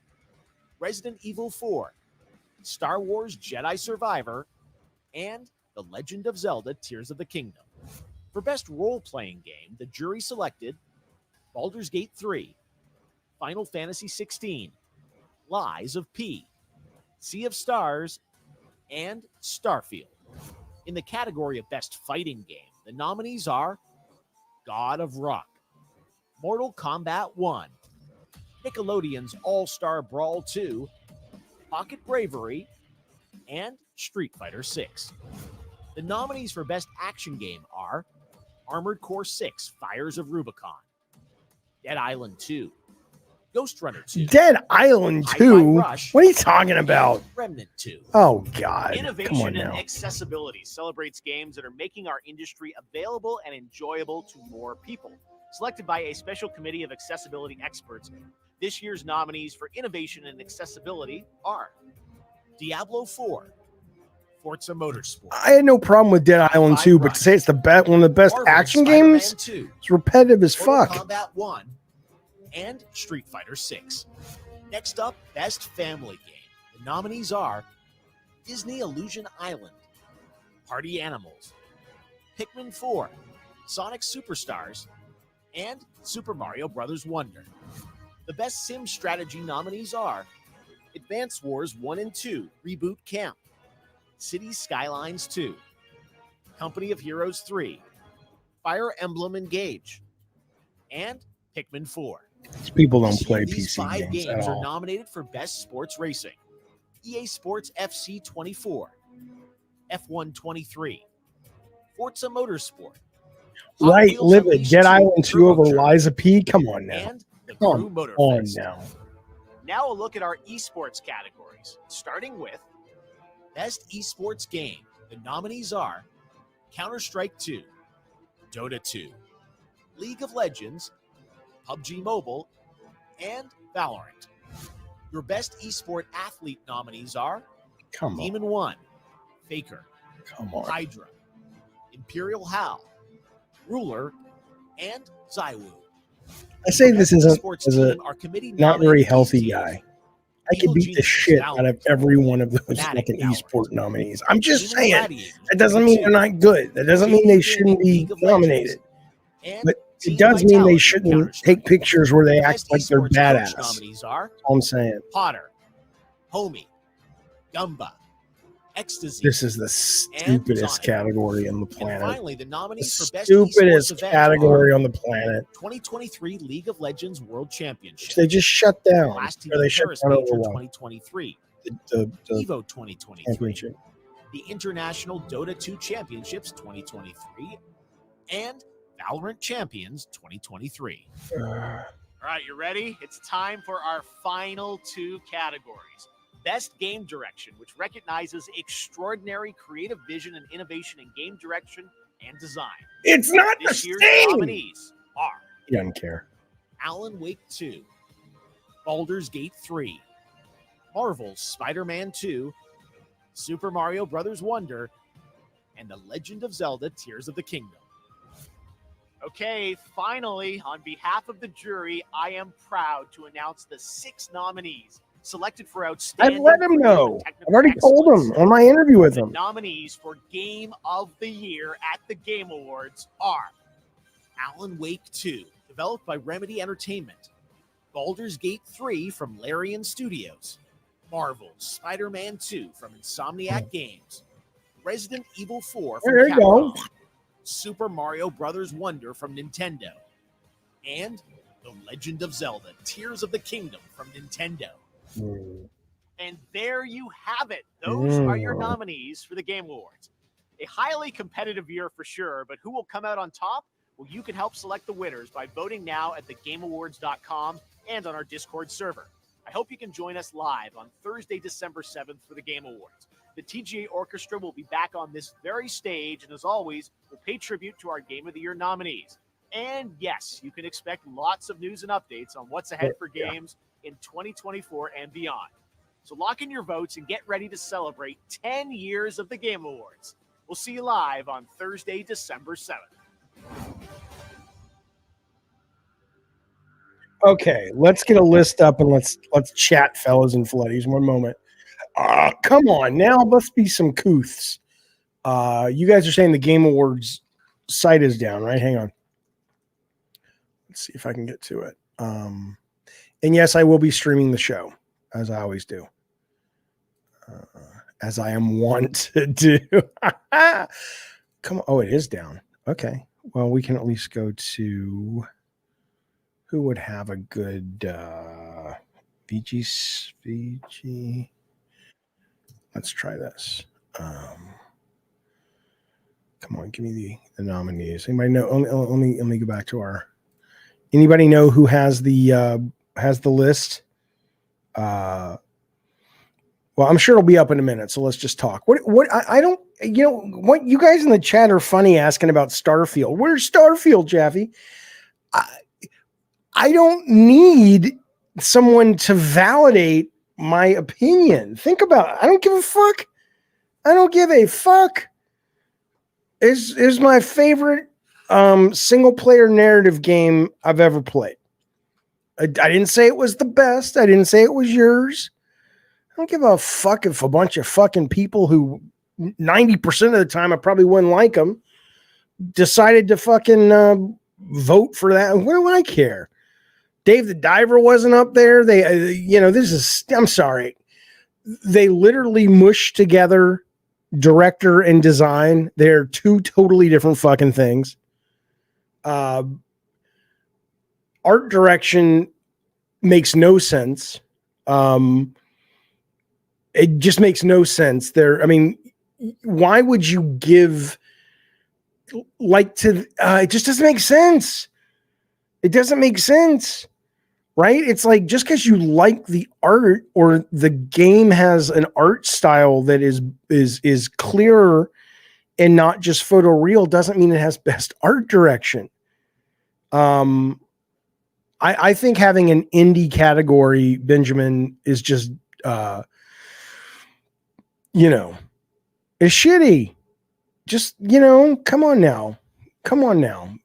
Resident Evil 4, Star Wars Jedi Survivor, and The Legend of Zelda Tears of the Kingdom. For Best Role-Playing Game, the jury selected Baldur's Gate 3, Final Fantasy 16, Lies of P, Sea of Stars, and Starfield. In the category of Best Fighting Game, the nominees are God of Rock, Mortal Kombat 1, Nickelodeon's All-Star Brawl 2, Pocket Bravery, and Street Fighter 6. The nominees for Best Action Game are Armored Core 6, Fires of Rubicon, Dead Island 2, Ghost Runner 2, Dead Island 2? What are you talking about? Remnant 2. Oh, God. Innovation Come on and now. accessibility celebrates games that are making our industry available and enjoyable to more people. Selected by a special committee of accessibility experts, this year's nominees for innovation and accessibility are Diablo 4, Forza Motorsport. I had no problem with Dead Island 2, but to say it's the one of the best Marvel action Spider-Man games, 2, it's repetitive as Mortal fuck. Kombat 1, and Street Fighter 6. Next up, Best Family Game. The nominees are Disney Illusion Island, Party Animals, Pikmin 4, Sonic Superstars, and Super Mario Bros. Wonder. The Best Sim Strategy nominees are Advance Wars 1 and 2 Reboot Camp, Cities Skylines 2, Company of Heroes 3, Fire Emblem Engage, and Pikmin 4. These people don't This play year, these PC 5 games at games are all. nominated for Best Sports Racing: EA Sports FC 24, F1 23, Forza Motorsport, Hot Right, Wheels Livid, Unleashed Dead 2 Island 2 Turbo over Charge, Liza P? Come on now. and the Come Crew on Motorfest. now. Now a look at our esports categories, starting with Best Esports Game. The nominees are Counter-Strike 2, Dota 2, League of Legends, PUBG Mobile, and Valorant. Your Best Esport Athlete nominees are Come on. Demon 1, Faker, Come on. Hydra, Imperial Hal, Ruler, and Zywoo. I say this isn't Esports as a team are committee not very nominated healthy teams. guy. I Evil could beat the Genius, shit out of Valorant, every one of those Fnatic, fucking Valorant, esport nominees. I'm just Demon saying. Gladiators, That doesn't Dota mean 2, they're not good. That doesn't mean they shouldn't be League of nominated. and But Team it does mean they Vitality, shouldn't Counter-Strike. take pictures where they The act Best like they're Esports coach badass. nominees are All I'm saying. Potter, Homie, Gumba, Ecstasy, This is the stupidest Sonic. category on the and planet. finally the The nominees for Best stupidest Esports event category are on the planet. 2023 League of Legends World Championship, They just shut down. Last Team Or they of shut Paris down Major over one. 2023, The Evo 2023, championship. the International Dota 2 Championships 2023, and Valorant Champions 2023. All right, you ready? It's time for our final 2 categories. Best Game Direction, which recognizes extraordinary creative vision and innovation in game direction and design. It's not the This year's same. nominees are He doesn't care. Alan Wake 2, Baldur's Gate 3, Marvel's Spider-Man 2, Super Mario Bros. Wonder, and The Legend of Zelda Tears of the Kingdom. Okay, finally, on behalf of the jury, I am proud to announce the 6 nominees selected for outstanding. I've let him know. I've already told him on my interview with The him. nominees for Game of the Year at the Game Awards are Alan Wake 2, developed by Remedy Entertainment, Baldur's Gate 3 from Larian Studios, Marvel's Spider-Man 2 from Insomniac Games, Resident Evil 4 from There you go. Capcom, Super Mario Bros. Wonder from Nintendo, and The Legend of Zelda Tears of the Kingdom from Nintendo. And there you have it. Those are your nominees for the Game Awards. A highly competitive year for sure, but who will come out on top? Well, you can help select the winners by voting now at thegameawards.com and on our Discord server. I hope you can join us live on Thursday, December 7th for the Game Awards. The TGA Orchestra will be back on this very stage, and as always, we'll pay tribute to our Game of the Year nominees. And yes, you can expect lots of news and updates on what's ahead for games in 2024 and beyond. So lock in your votes and get ready to celebrate 10 years of the Game Awards. We'll see you live on Thursday, December 7th. Okay, let's get a list up and let's chat, fellas and floodies. One moment. Come on, now let's be some couths. You guys are saying the Game Awards site is down, right? Hang on. Let's see if I can get to it. And yes, I will be streaming the show, as I always do. As I am wont to do. Come on. Oh, it is down. Okay. Well, we can at least go to who would have a good VG. Let's try this. Come on, give me the nominees. Anybody know? Let me go back to our. Anybody know who has the list? Well, I'm sure it'll be up in a minute, so let's just talk. What I don't, what you guys in the chat are funny asking about Starfield. Where's Starfield, Jaffe? I don't need someone to validate my opinion. Think about it. I don't give a fuck. I don't give a fuck. Is my favorite single player narrative game I've ever played. I didn't say it was the best. I didn't say it was yours. I don't give a fuck if a bunch of fucking people who 90% of the time I probably wouldn't like them decided to fucking vote for that. What do I care? Dave the Diver wasn't up there. I'm sorry. They literally mushed together director and design. They're two totally different fucking things. Art direction makes no sense. It just makes no sense there. I mean, why would you give it just doesn't make sense. It doesn't make sense, right? It's like, just because you like the art or the game has an art style that is clearer and not just photoreal doesn't mean it has best art direction. I think having an indie category, Benjamin, is just is shitty. Just, come on now.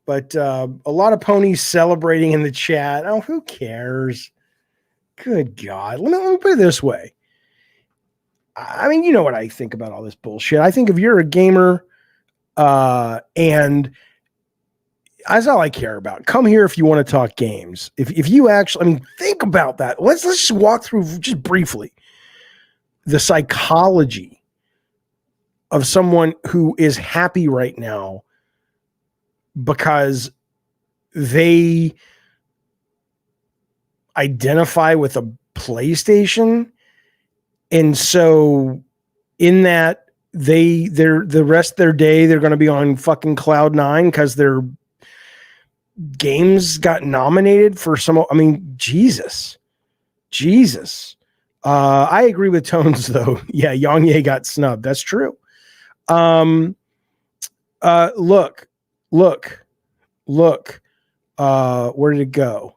But a lot of ponies celebrating in the chat. Oh, who cares? Good God. Let me put it this way. I mean, you know what I think about all this bullshit. I think if you're a gamer, and that's all I care about. Come here if you want to talk games. If you actually, think about that. Let's just walk through just briefly the psychology of someone who is happy right now because they identify with a PlayStation. And so in that the rest of their day, they're going to be on fucking cloud nine because their games got nominated for some, Jesus. I agree with Tones though. Yeah. Yongye got snubbed. That's true. Look. Where did it go?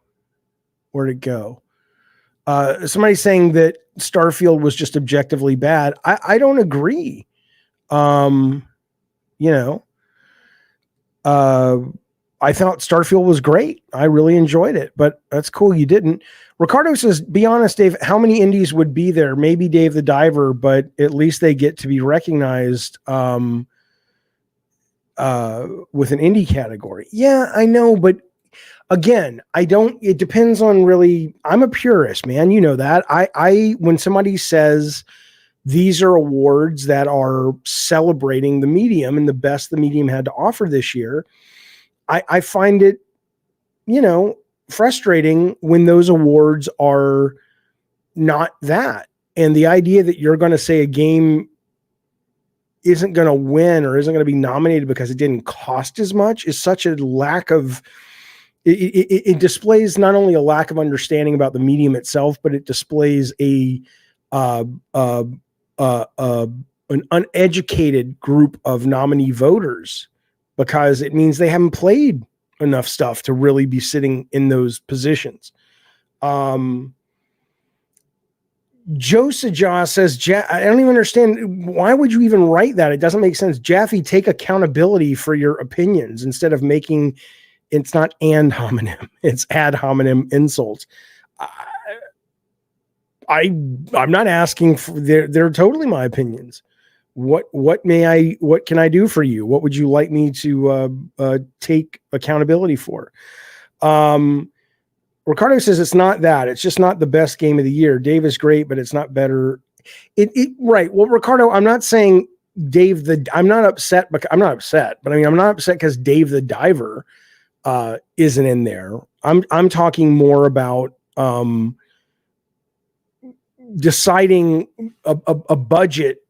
Somebody's saying that Starfield was just objectively bad. I don't agree. I thought Starfield was great. I really enjoyed it, but that's cool you didn't. Ricardo says, be honest, Dave, how many indies would be there? Maybe Dave the Diver, but at least they get to be recognized with an indie category. Yeah, I know, but again, it depends on really, I'm a purist, man. You know that. When somebody says these are awards that are celebrating the medium and the best the medium had to offer this year, I find it, frustrating when those awards are not that. And the idea that you're going to say a game isn't going to win or isn't going to be nominated because it didn't cost as much is such a lack of, it displays not only a lack of understanding about the medium itself, but it displays an uneducated group of nominee voters, because it means they haven't played enough stuff to really be sitting in those positions. Joe Saja says, I don't even understand. Why would you even write that? It doesn't make sense. Jaffe, take accountability for your opinions instead of making, it's not and hominem, it's ad hominem insults. I'm not asking for, they're totally my opinions. what can I do for you? What would you like me to take accountability for? Ricardo says it's not that. It's just not the best game of the year. Dave is great, but it's not better. Right. Well, Ricardo, I'm not saying I'm not upset, but I'm not upset because Dave the Diver isn't in there. I'm talking more about deciding a budget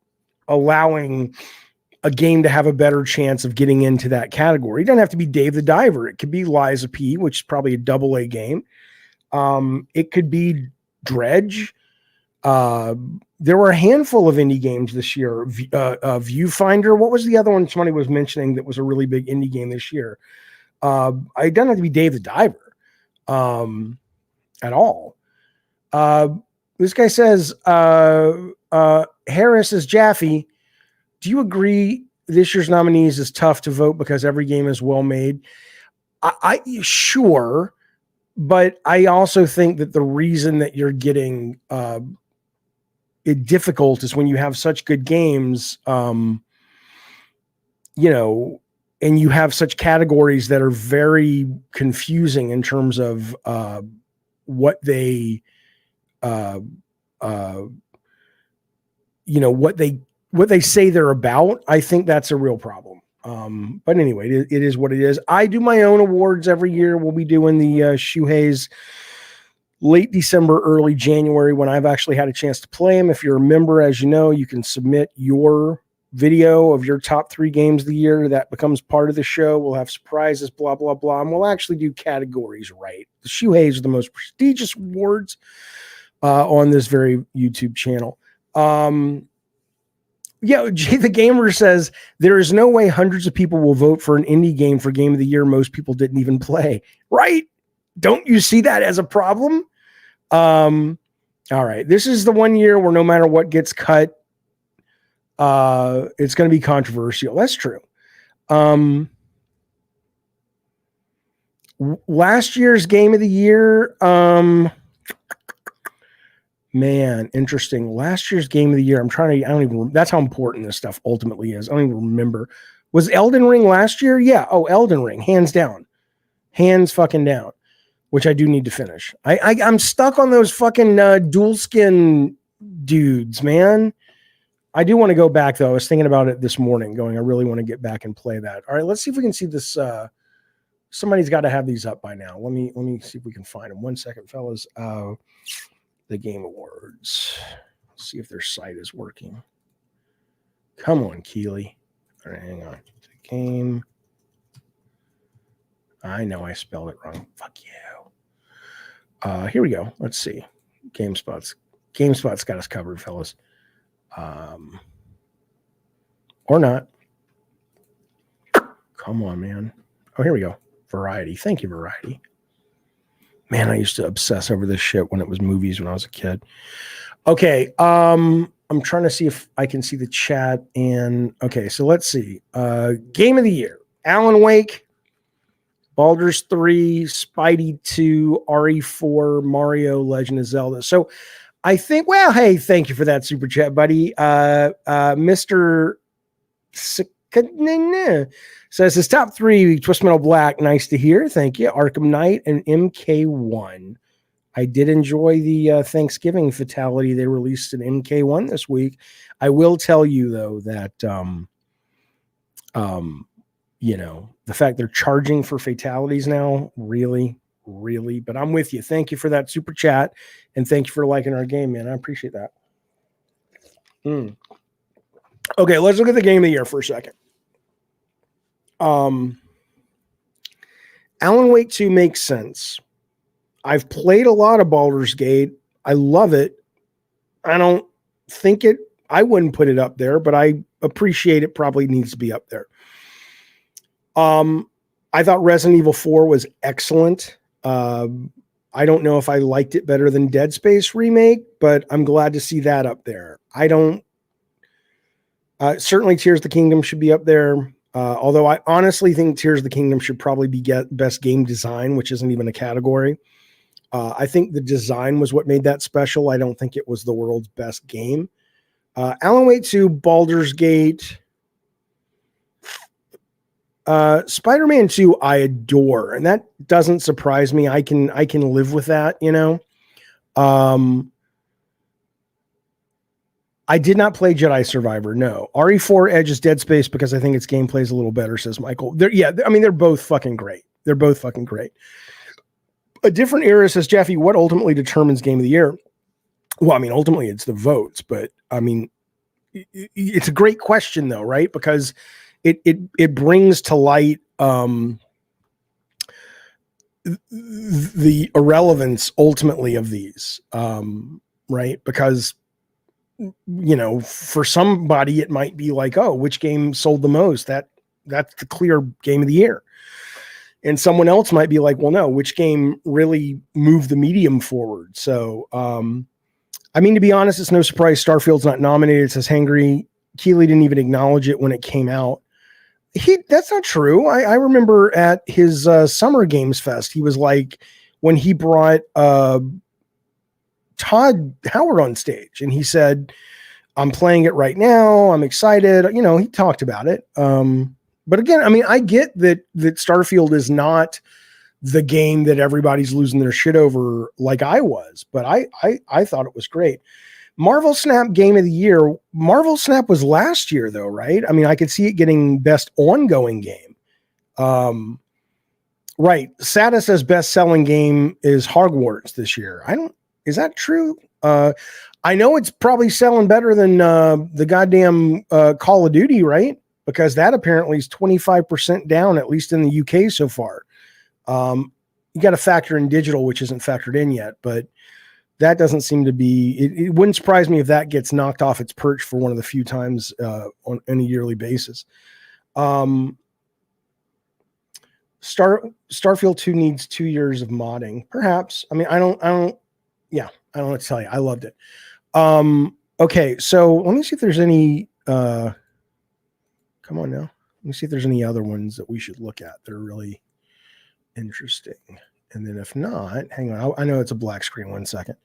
allowing a game to have a better chance of getting into that category. It doesn't have to be Dave the Diver. It could be Liza P, which is probably a AA game. It could be Dredge. There were a handful of indie games this year. Viewfinder. What was the other one somebody was mentioning that was a really big indie game this year? It doesn't have to be Dave the Diver at all. This guy says, Harris is Jaffe. Do you agree this year's nominees is tough to vote because every game is well made? I sure, but I also think that the reason that you're getting it difficult is when you have such good games, and you have such categories that are very confusing in terms of what they what they say they're about. I think that's a real problem. But anyway, it is what it is. I do my own awards every year. We'll be doing the Shuhei's late December, early January when I've actually had a chance to play them. If you're a member, as you know, you can submit your video of your top 3 games of the year. That becomes part of the show. We'll have surprises, blah, blah, blah. And we'll actually do categories right. The Shuhei's are the most prestigious awards on this very YouTube channel. Jay the Gamer says, there is no way hundreds of people will vote for an indie game for game of the year most people didn't even play. Right? Don't you see that as a problem? All right. This is the one year where no matter what gets cut, it's going to be controversial. That's true. Last year's game of the year, man, interesting. Last year's game of the year, that's how important this stuff ultimately is. I don't even remember. Was Elden Ring last year? Yeah. Oh, Elden Ring, hands down. Hands fucking down, which I do need to finish. I'm stuck on those fucking dual skin dudes, man. I do want to go back, though. I was thinking about it this morning, I really want to get back and play that. All right, let's see if we can see this. Somebody's got to have these up by now. Let me see if we can find them. 1 second, fellas. The Game Awards. Let's see if their site is working. Come on, Keely. All right, hang on. The game. I know I spelled it wrong. Fuck you. Here we go. Let's see. GameSpot's got us covered, fellas. Or not. Come on, man. Oh, here we go. Variety. Thank you, Variety. Man, I used to obsess over this shit when it was movies when I was a kid. Okay. I'm trying to see if I can see the chat. And okay, so let's see. Game of the year. Alan Wake, Baldur's 3, Spidey 2, RE4, Mario, Legend of Zelda. So I think, well, hey, thank you for that super chat, buddy. Mr. Says his top 3, Twist Metal Black. Nice to hear. Thank you. Arkham Knight and MK1. I did enjoy the Thanksgiving fatality they released in MK1 this week. I will tell you, though, that, the fact they're charging for fatalities now, really, but I'm with you. Thank you for that super chat. And thank you for liking our game, man. I appreciate that. Okay, let's look at the game of the year for a second. Alan Wake 2 makes sense. I've played a lot of Baldur's Gate. I love it. I wouldn't put it up there, but I appreciate it probably needs to be up there. I thought Resident Evil 4 was excellent. I don't know if I liked it better than Dead Space Remake, but I'm glad to see that up there. Certainly Tears of the Kingdom should be up there. Although I honestly think Tears of the Kingdom should probably be best game design, which isn't even a category. I think the design was what made that special. I don't think it was the world's best game. Alan Wake 2, Baldur's Gate, Spider-Man 2, I adore, and that doesn't surprise me. I can live with that, you know. I did not play Jedi Survivor. No. RE4 edges Dead Space because I think its gameplay is a little better, says Michael. They're both fucking great. They're both fucking great. A different era, says Jaffe. What ultimately determines game of the year? Well, I mean, ultimately it's the votes, but I mean, it's a great question though, right? Because it brings to light the irrelevance ultimately of these, right? Because, you know, for somebody it might be like, oh, which game sold the most? That's the clear game of the year. And someone else might be like, well, no, which game really moved the medium forward? So, I mean, to be honest, it's no surprise Starfield's not nominated, says Hangry. Keeley didn't even acknowledge it when it came out. That's not true. I remember at his Summer Games Fest, he was like, when he brought Todd Howard on stage and he said, I'm playing it right now. I'm excited. You know, he talked about it. But again, I mean, I get that Starfield is not the game that everybody's losing their shit over like I was, but I thought it was great. Marvel Snap Game of the Year. Marvel Snap was last year though, right? I mean, I could see it getting best ongoing game. Right. Sada says best selling game is Hogwarts this year. Is that true? I know it's probably selling better than the goddamn Call of Duty, right? Because that apparently is 25% down, at least in the UK so far. You got to factor in digital, which isn't factored in yet, but that doesn't seem to be, it wouldn't surprise me if that gets knocked off its perch for one of the few times on a yearly basis. Starfield 2 needs 2 years of modding, perhaps. I mean, I don't know what to tell you. I loved it. Okay, so let me see if there's any, come on now. Let me see if there's any other ones that we should look at that are really interesting. And then if not, hang on. I know it's a black screen. 1 second.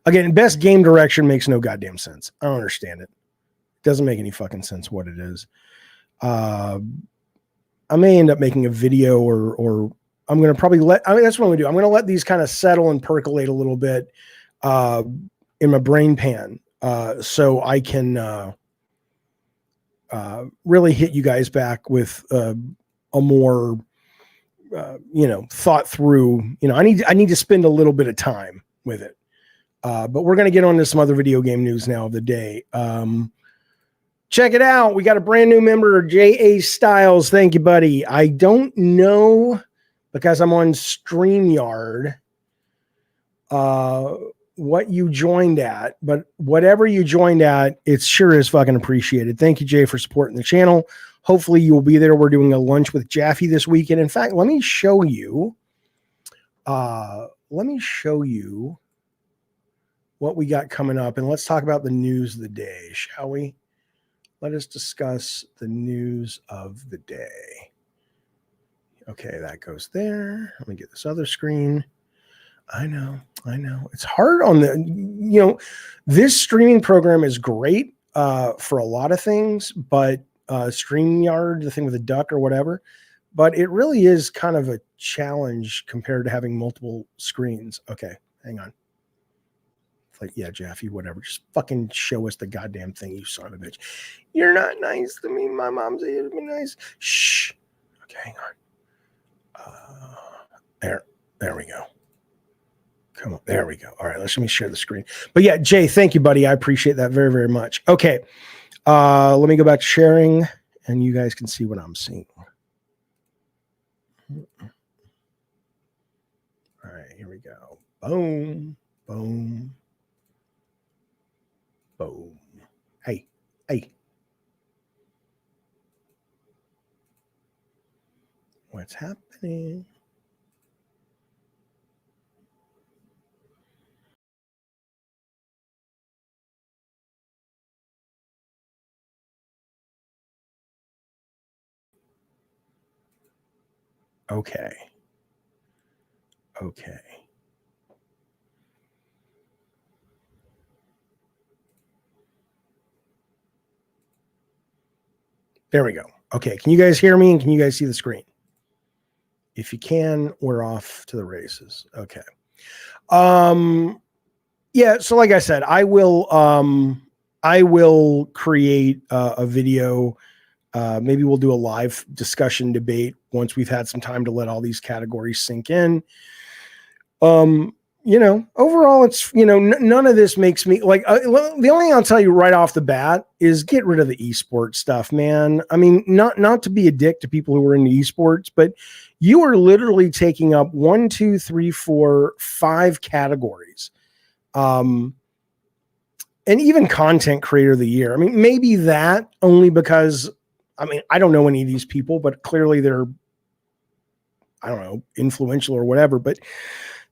Again, best game direction makes no goddamn sense. I don't understand it. It doesn't make any fucking sense what it is. I may end up making a video or I'm going to probably that's what I'm going to do. I'm going to let these kind of settle and percolate a little bit in my brain pan so I can really hit you guys back with a more thought through. I need to spend a little bit of time with it. But we're going to get on to some other video game news now of the day. Check it out. We got a brand new member, J.A. Styles. Thank you, buddy. I don't know, because I'm on StreamYard, what you joined at, but whatever you joined at, it sure is fucking appreciated. Thank you, Jay, for supporting the channel. Hopefully you'll be there. We're doing a lunch with Jaffe this weekend. In fact, let me show you what we got coming up, and let's talk about the news of the day, shall we? Let us discuss the news of the day. Okay, that goes there. Let me get this other screen. I know. It's hard on this streaming program is great for a lot of things, but StreamYard, the thing with the duck or whatever, but it really is kind of a challenge compared to having multiple screens. Okay, hang on. Like, yeah, Jaffe, whatever. Just fucking show us the goddamn thing, you son of a bitch. You're not nice to me. My mom said you'd be nice. Shh. Okay, hang on. There we go. Come on. There we go. All right, let me share the screen. But yeah, Jay, thank you, buddy. I appreciate that very, very much. Okay. Let me go back to sharing, and you guys can see what I'm seeing. All right, here we go. Boom. Boom. Boom. Hey. What's happening? Okay. There we go. Okay. Can you guys hear me? And can you guys see the screen? If you can, we're off to the races. Okay. Yeah. So like I said, I will create a video. Maybe we'll do a live discussion debate once we've had some time to let all these categories sink in. Overall, it's, none of this makes me like, the only thing I'll tell you right off the bat is get rid of the esports stuff, man. I mean, not to be a dick to people who are into esports, but you are literally taking up 1, 2, 3, 4, 5 categories. And even content creator of the year. I mean, maybe that only because, I don't know any of these people, but clearly they're, I don't know, influential or whatever, but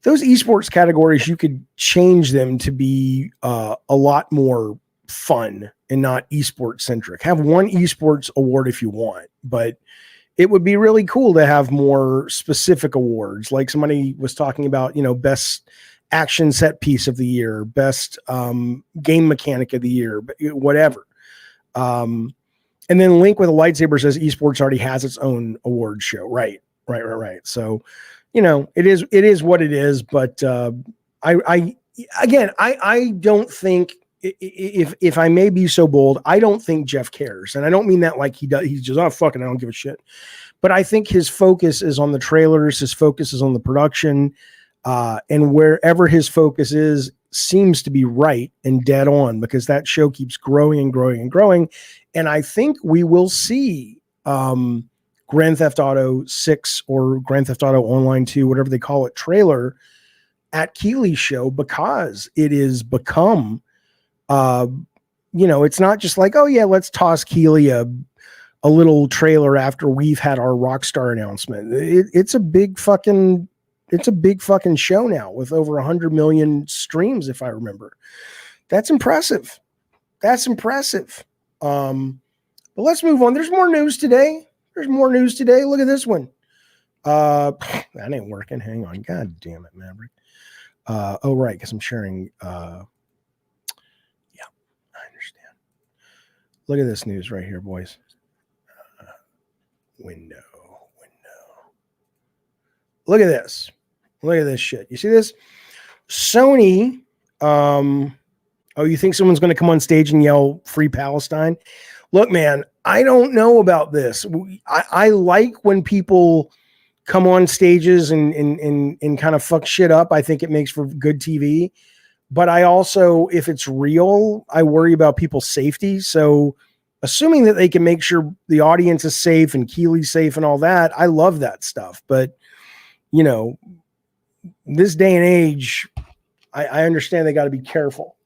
those esports categories, you could change them to be a lot more fun and not esports centric. Have one esports award if you want, but it would be really cool to have more specific awards. Like somebody was talking about, best action set piece of the year, best game mechanic of the year, whatever. And then Link with a lightsaber says esports already has its own award show. Right. So, it is what it is, but I don't think, if I may be so bold, I don't think Jeff cares. And I don't mean that like he does. He's just, oh, fucking, I don't give a shit. But I think his focus is on the trailers. His focus is on the production. And wherever his focus is seems to be right and dead on, because that show keeps growing and growing and growing. And I think we will see, Grand Theft Auto 6 or Grand Theft Auto Online 2, whatever they call it, trailer at Keeley's show, because it is become, it's not just like, oh yeah, let's toss Keeley a little trailer after we've had our Rockstar announcement. It's a big fucking show now with over 100 million streams, if I remember. That's impressive. But let's move on. There's more news today. Look at this one. That ain't working. Hang on. God damn it, Maverick. Oh, right. Because I'm sharing. Yeah, I understand. Look at this news right here, boys. Window. Look at this. Look at this shit. You see this? Sony. You think someone's going to come on stage and yell "Free Palestine"? Look, man, I don't know about this. I like when people come on stages and kind of fuck shit up. I think it makes for good TV. But I also, if it's real, I worry about people's safety. So assuming that they can make sure the audience is safe and Keeley's safe and all that, I love that stuff. But, this day and age, I understand they got to be careful.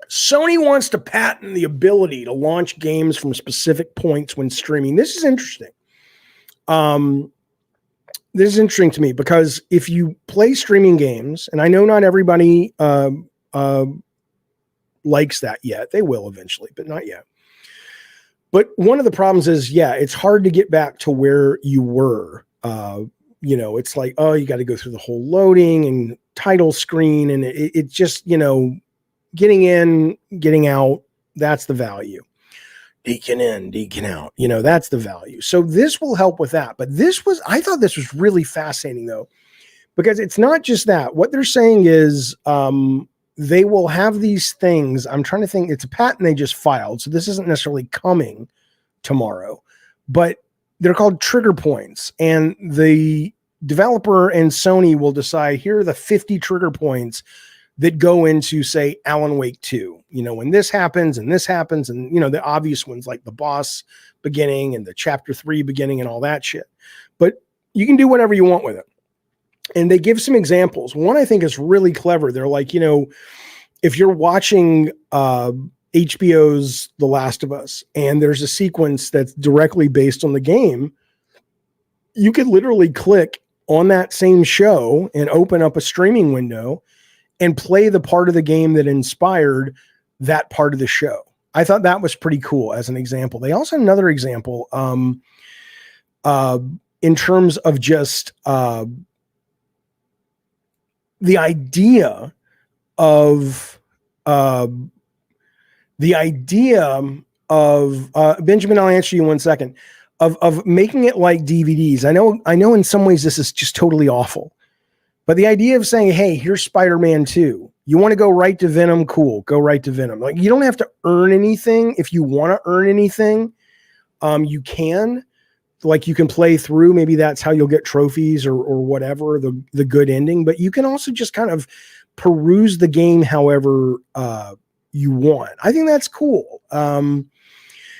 Sony wants to patent the ability to launch games from specific points when streaming. This is interesting. This is interesting to me because if you play streaming games, and I know not everybody likes that yet. They will eventually, but not yet. But one of the problems is, it's hard to get back to where you were. It's like, oh, you got to go through the whole loading and title screen. And it just, getting in, getting out, that's the value. Deacon in, deacon out, that's the value. So this will help with that. But I thought this was really fascinating though, because it's not just that. What they're saying is they will have these things. I'm trying to think, it's a patent they just filed. So this isn't necessarily coming tomorrow, but they're called trigger points. And the developer and Sony will decide, here are the 50 trigger points that go into, say, Alan Wake 2, when this happens and this happens, and, the obvious ones like the boss beginning and the chapter 3 beginning and all that shit. But you can do whatever you want with it. And they give some examples. One I think is really clever. They're like, if you're watching HBO's The Last of Us and there's a sequence that's directly based on the game, you could literally click on that same show and open up a streaming window and play the part of the game that inspired that part of the show. I thought that was pretty cool as an example. They also had another example in terms of just the idea of the idea of Benjamin, I'll answer you in 1 second, of making it like DVDs. I know in some ways this is just totally awful, but the idea of saying, hey, here's Spider-Man 2. You want to go right to Venom? Cool. Go right to Venom. Like, you don't have to earn anything. If you want to earn anything, you can. Like, you can play through. Maybe that's how you'll get trophies or whatever, the good ending. But you can also just kind of peruse the game however you want. I think that's cool.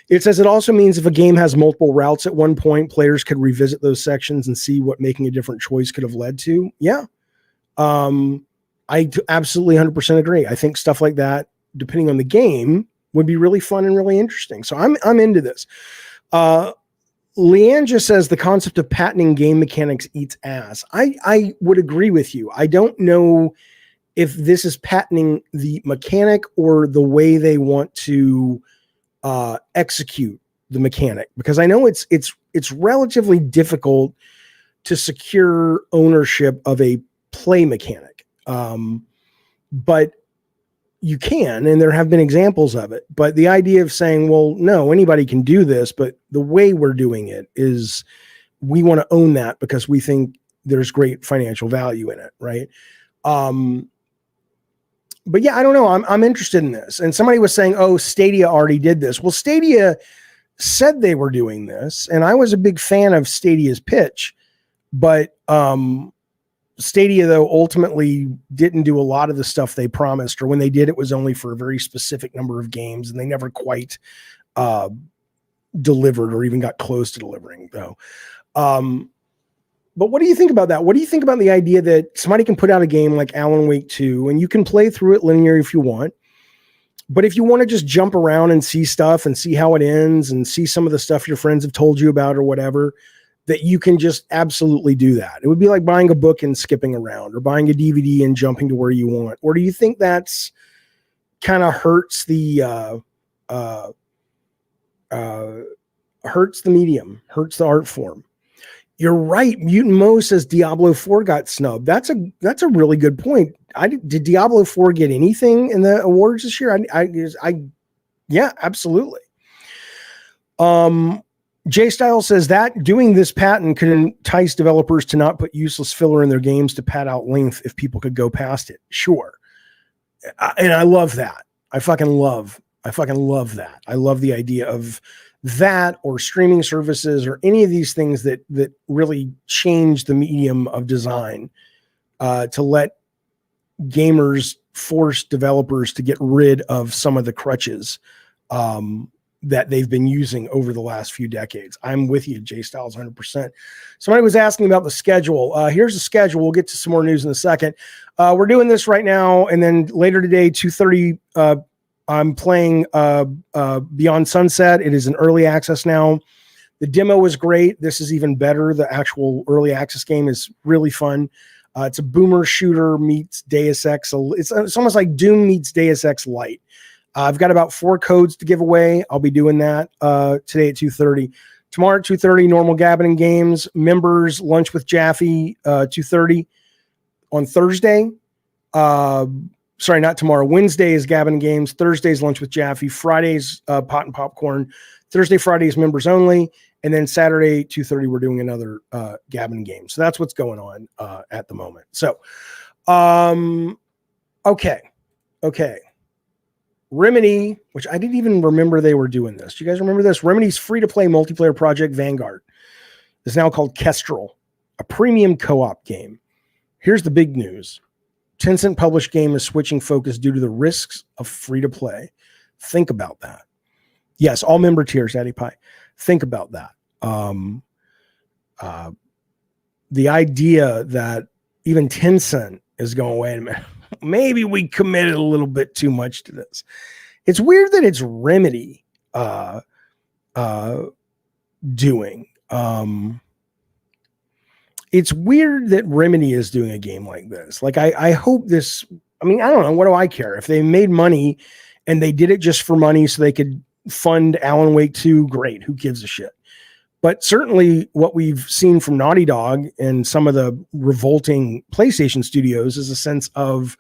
It says it also means if a game has multiple routes at one point, players could revisit those sections and see what making a different choice could have led to. Yeah. I absolutely 100% agree. I think stuff like that, depending on the game, would be really fun and really interesting. So I'm into this. Leanne just says the concept of patenting game mechanics eats ass. I would agree with you. I don't know if this is patenting the mechanic or the way they want to execute the mechanic, because I know it's relatively difficult to secure ownership of a play mechanic. But you can, and there have been examples of it, but the idea of saying, well, no, anybody can do this, but the way we're doing it is we want to own that because we think there's great financial value in it. Right. But yeah, I don't know. I'm interested in this. And somebody was saying, oh, Stadia already did this. Well, Stadia said they were doing this, and I was a big fan of Stadia's pitch, but, Stadia, though, ultimately didn't do a lot of the stuff they promised, or when they did, it was only for a very specific number of games, and they never quite delivered or even got close to delivering, though. But what do you think about that? What do you think about the idea that somebody can put out a game like Alan Wake 2, and you can play through it linear if you want, but if you want to just jump around and see stuff and see how it ends and see some of the stuff your friends have told you about or whatever, that you can just absolutely do that. It would be like buying a book and skipping around, or buying a DVD and jumping to where you want. Or do you think that's kind of hurts the medium, hurts the art form? You're right. Mutant Mo says Diablo 4 got snubbed. That's a really good point. Did Diablo 4 get anything in the awards this year? Yeah, absolutely. Jay Styles says that doing this patent could entice developers to not put useless filler in their games to pad out length if people could go past it. Sure. And I love that. I fucking love that. I love the idea of that, or streaming services, or any of these things that really change the medium of design, to let gamers force developers to get rid of some of the crutches that they've been using over the last few decades. I'm with you, Jay Styles, 100%. Somebody was asking about the schedule. Here's the schedule. We'll get to some more news in a second. We're doing this right now, and then later today, 2:30, I'm playing Beyond Sunset. It is an early access now. The demo was great. This is even better. The actual early access game is really fun. It's a boomer shooter meets Deus Ex. It's almost like Doom meets Deus Ex Lite. I've got about 4 codes to give away. I'll be doing that today at 2:30. Tomorrow at 2:30, normal Gabbing Games. Members, lunch with Jaffe, 2:30. On Thursday, sorry, not tomorrow. Wednesday is Gabbing Games. Thursday's lunch with Jaffe. Friday's Pot and Popcorn. Thursday, Friday is members only. And then Saturday, 2:30, we're doing another Gabbing Game. So that's what's going on at the moment. So, okay. Remedy, which I didn't even remember they were doing this. Do you guys remember this? Remedy's free-to-play multiplayer project Vanguard is now called Kestrel, a premium co-op game. Here's the big news. Tencent published game is switching focus due to the risks of free-to-play. Think about that. Yes, all member tiers, Addy Pie. Think about that. The idea that even Tencent is going, wait a minute, maybe we committed a little bit too much to this. It's weird that it's Remedy doing. It's weird that Remedy is doing a game like this. Like, I hope this, I mean, I don't know. What do I care? If they made money and they did it just for money so they could fund Alan Wake 2, great. Who gives a shit? But certainly what we've seen from Naughty Dog and some of the revolting PlayStation studios is a sense of,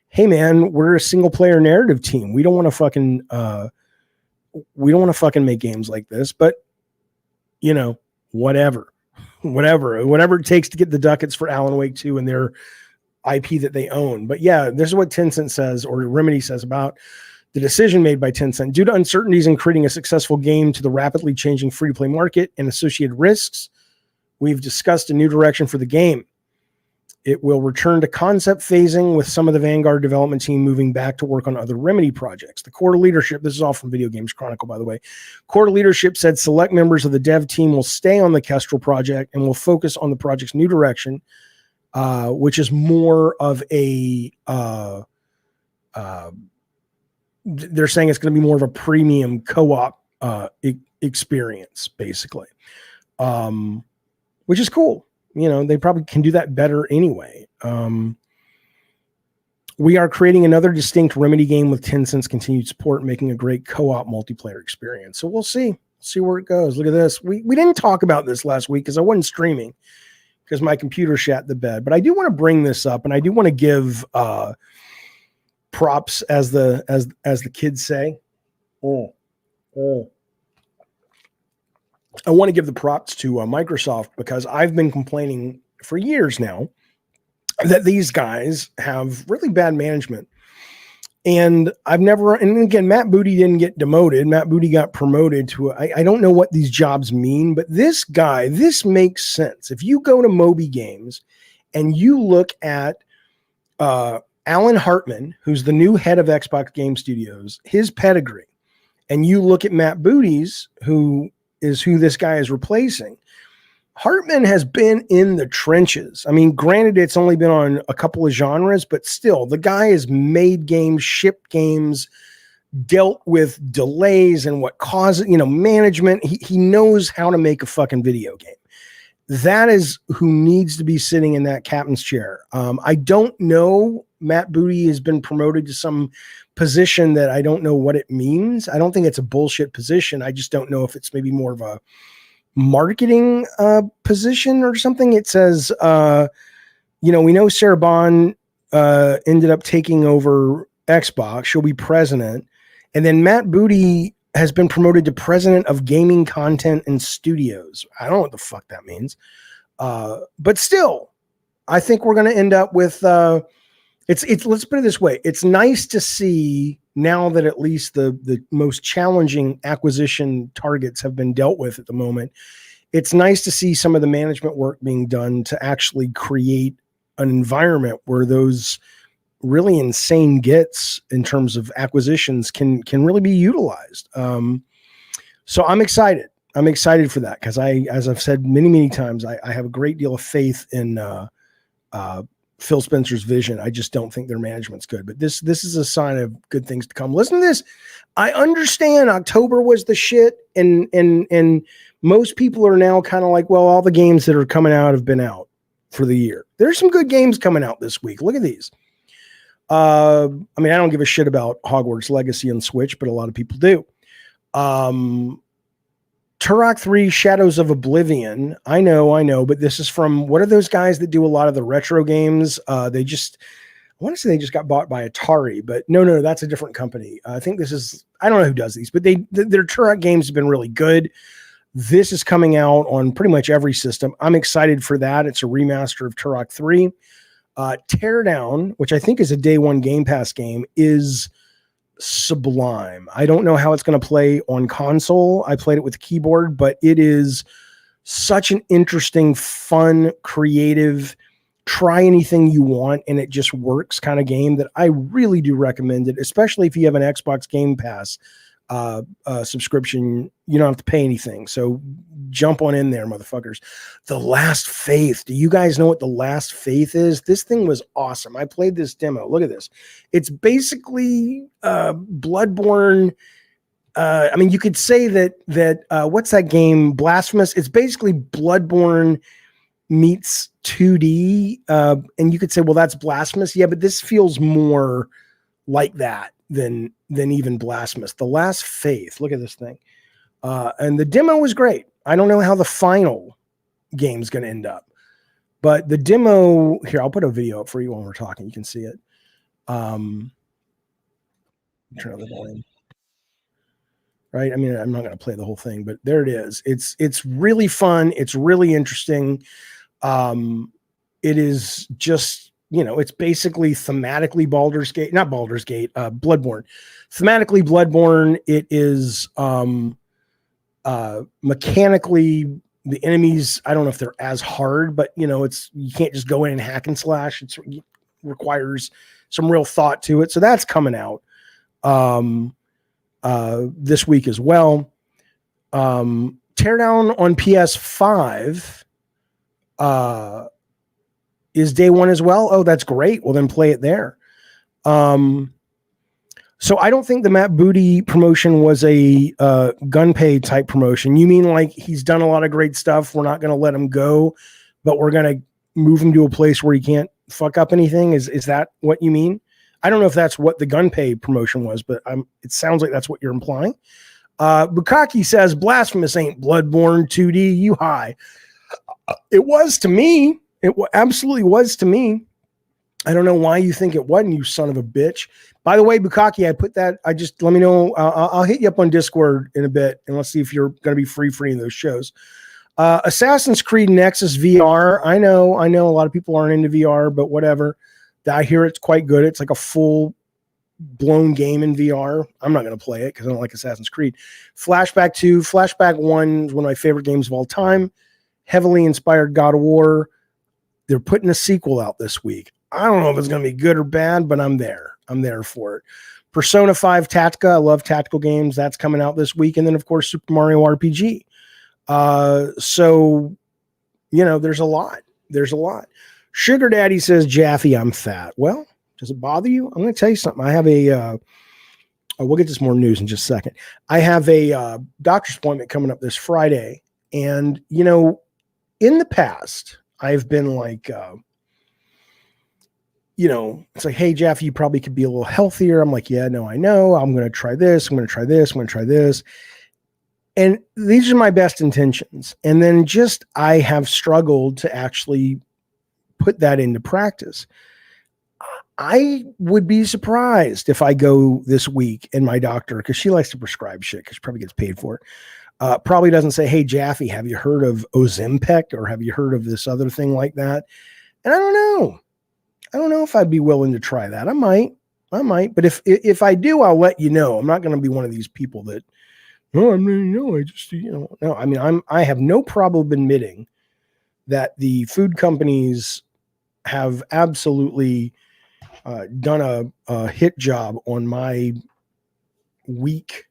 hey man, we're a single player narrative team. We don't want to fucking make games like this, but you know, whatever it takes to get the ducats for Alan Wake 2 and their IP that they own. But yeah, this is what Tencent says, or Remedy says, about the decision made by Tencent. Due to uncertainties in creating a successful game to the rapidly changing free-to-play market and associated risks, we've discussed a new direction for the game. It will return to concept phasing, with some of the Vanguard development team moving back to work on other Remedy projects. The core leadership, this is all from Video Games Chronicle, by the way. Core leadership said select members of the dev team will stay on the Kestrel project and will focus on the project's new direction, which is more of a, they're saying it's going to be more of a premium co-op experience, basically, which is cool. You know, they probably can do that better anyway. We are creating another distinct Remedy game with Tencent's continued support, making a great co-op multiplayer experience. So we'll see where it goes. Look at this. We didn't talk about this last week because I wasn't streaming because my computer shat the bed. But I do want to bring this up, and I do want to give props, as the kids say. I want to give the props to Microsoft, because I've been complaining for years now that these guys have really bad management. And and again, Matt Booty didn't get demoted. Matt Booty got promoted to, I don't know what these jobs mean, but this makes sense. If you go to Moby Games and you look at Alan Hartman, who's the new head of Xbox Game Studios, his pedigree, and you look at Matt Booty's, who this guy is replacing, Hartman has been in the trenches. I mean, granted, it's only been on a couple of genres, but still, the guy has made games, shipped games, dealt with delays and what causes, management. He knows how to make a fucking video game. That is who needs to be sitting in that captain's chair. I don't know. Matt Booty has been promoted to some position that I don't know what it means. I don't think it's a bullshit position. I just don't know if it's maybe more of a marketing position or something. It says, we know Sarah Bond ended up taking over Xbox. She'll be president. And then Matt Booty has been promoted to president of gaming content and studios. I don't know what the fuck that means. But still, I think we're going to end up with, let's put it this way. It's nice to see now that at least the most challenging acquisition targets have been dealt with at the moment. It's nice to see some of the management work being done to actually create an environment where those really insane gets in terms of acquisitions can really be utilized. So I'm excited. I'm excited for that because as I've said many, many times, I have a great deal of faith in Phil Spencer's vision. I just don't think their management's good, but this is a sign of good things to come. Listen to this. I understand October was the shit, and most people are now kind of like, well, all the games that are coming out have been out for the year. There's some good games coming out this week. Look at these. I don't give a shit about Hogwarts Legacy on Switch, but a lot of people do. Turok 3 Shadows of Oblivion. I know, but this is from, what are those guys that do a lot of the retro games? I want to say they just got bought by Atari, but no, that's a different company. I think this is, I don't know who does these, but their Turok games have been really good. This is coming out on pretty much every system. I'm excited for that. It's a remaster of Turok 3. Teardown, which I think is a day one Game Pass game, is sublime. I don't know how it's going to play on console. I played it with a keyboard, but it is such an interesting, fun, creative, try anything you want and it just works kind of game that I really do recommend it, especially if you have an Xbox Game Pass subscription. You don't have to pay anything. So jump on in there, motherfuckers. The Last Faith. Do you guys know what The Last Faith is? This thing was awesome. I played this demo. Look at this. It's basically Bloodborne. You could say that what's that game? Blasphemous. It's basically Bloodborne meets 2D. And you could say, well, that's Blasphemous. Yeah, but this feels more like that than even Blasphemous. The Last Faith. Look at this thing. And the demo was great. I don't know how the final game's going to end up, but the demo here, I'll put a video up for you when we're talking. You can see it. Turn on the volume. Right. I mean, I'm not going to play the whole thing, but there it is. It's really fun. It's really interesting. It is just, it's basically thematically Bloodborne. Thematically Bloodborne. It is mechanically, the enemies, I don't know if they're as hard, but you can't just go in and hack and slash. It requires some real thought to it. So that's coming out this week as well. Teardown on PS5 is day one as well. Oh, that's great. Well, then play it there. So I don't think the Matt Booty promotion was a Gunpei type promotion. You mean like he's done a lot of great stuff, we're not going to let him go, but we're going to move him to a place where he can't fuck up anything? Is that what you mean? I don't know if that's what the Gunpei promotion was, but it sounds like that's what you're implying. Bukaki says, Blasphemous ain't Bloodborne 2D, you high. It was to me. It absolutely was to me. I don't know why you think it wasn't, you son of a bitch. By the way, Bukaki, I put that, let me know. I'll hit you up on Discord in a bit, and let's see if you're going to be free for any of those shows. Assassin's Creed Nexus VR. I know a lot of people aren't into VR, but whatever. I hear it's quite good. It's like a full blown game in VR. I'm not going to play it because I don't like Assassin's Creed. Flashback 2, Flashback 1 is one of my favorite games of all time. Heavily inspired God of War. They're putting a sequel out this week. I don't know if it's going to be good or bad, but I'm there. I'm there for it. Persona 5 Tactica. I love tactical games. That's coming out this week. And then, of course, Super Mario RPG. So, there's a lot. There's a lot. Sugar Daddy says, Jaffe, I'm fat. Well, does it bother you? I'm going to tell you something. I have we'll get to some more news in just a second. I have a doctor's appointment coming up this Friday. And, in the past, I've been like, it's like, hey, Jaffe, you probably could be a little healthier. I'm like, yeah, no, I know. I'm going to try this. I'm going to try this. I'm going to try this. And these are my best intentions. And then I have struggled to actually put that into practice. I would be surprised if I go this week and my doctor, because she likes to prescribe shit because she probably gets paid for it, probably doesn't say, hey, Jaffe, have you heard of Ozempic or have you heard of this other thing like that? And I don't know. I don't know if I'd be willing to try that. I might, but if I do, I'll let you know. I'm not going to be one of these people that, no, I just, no, I mean, I have no problem admitting that the food companies have absolutely done a hit job on my weak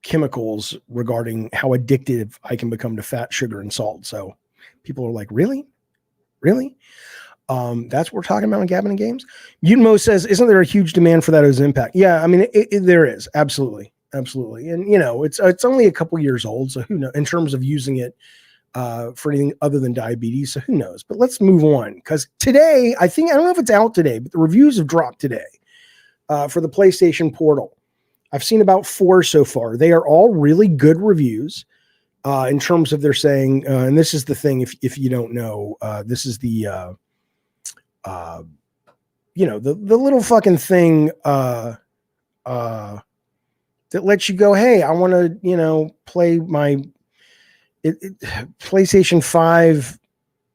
chemicals regarding how addictive I can become to fat, sugar, and salt. So people are like, really? That's what we're talking about in Gavin and Games. Yunmo says, isn't there a huge demand for that Ozempic? Yeah, I mean, there is. Absolutely. And, it's only a couple years old. So who knows in terms of using it for anything other than diabetes. So who knows? But let's move on, because today, I don't know if it's out today, but the reviews have dropped today for the PlayStation Portal. I've seen about 4 so far. They are all really good reviews in terms of they're saying, and this is the thing, if you don't know, this is the, the little fucking thing that lets you go, hey, I want to, play my PlayStation 5,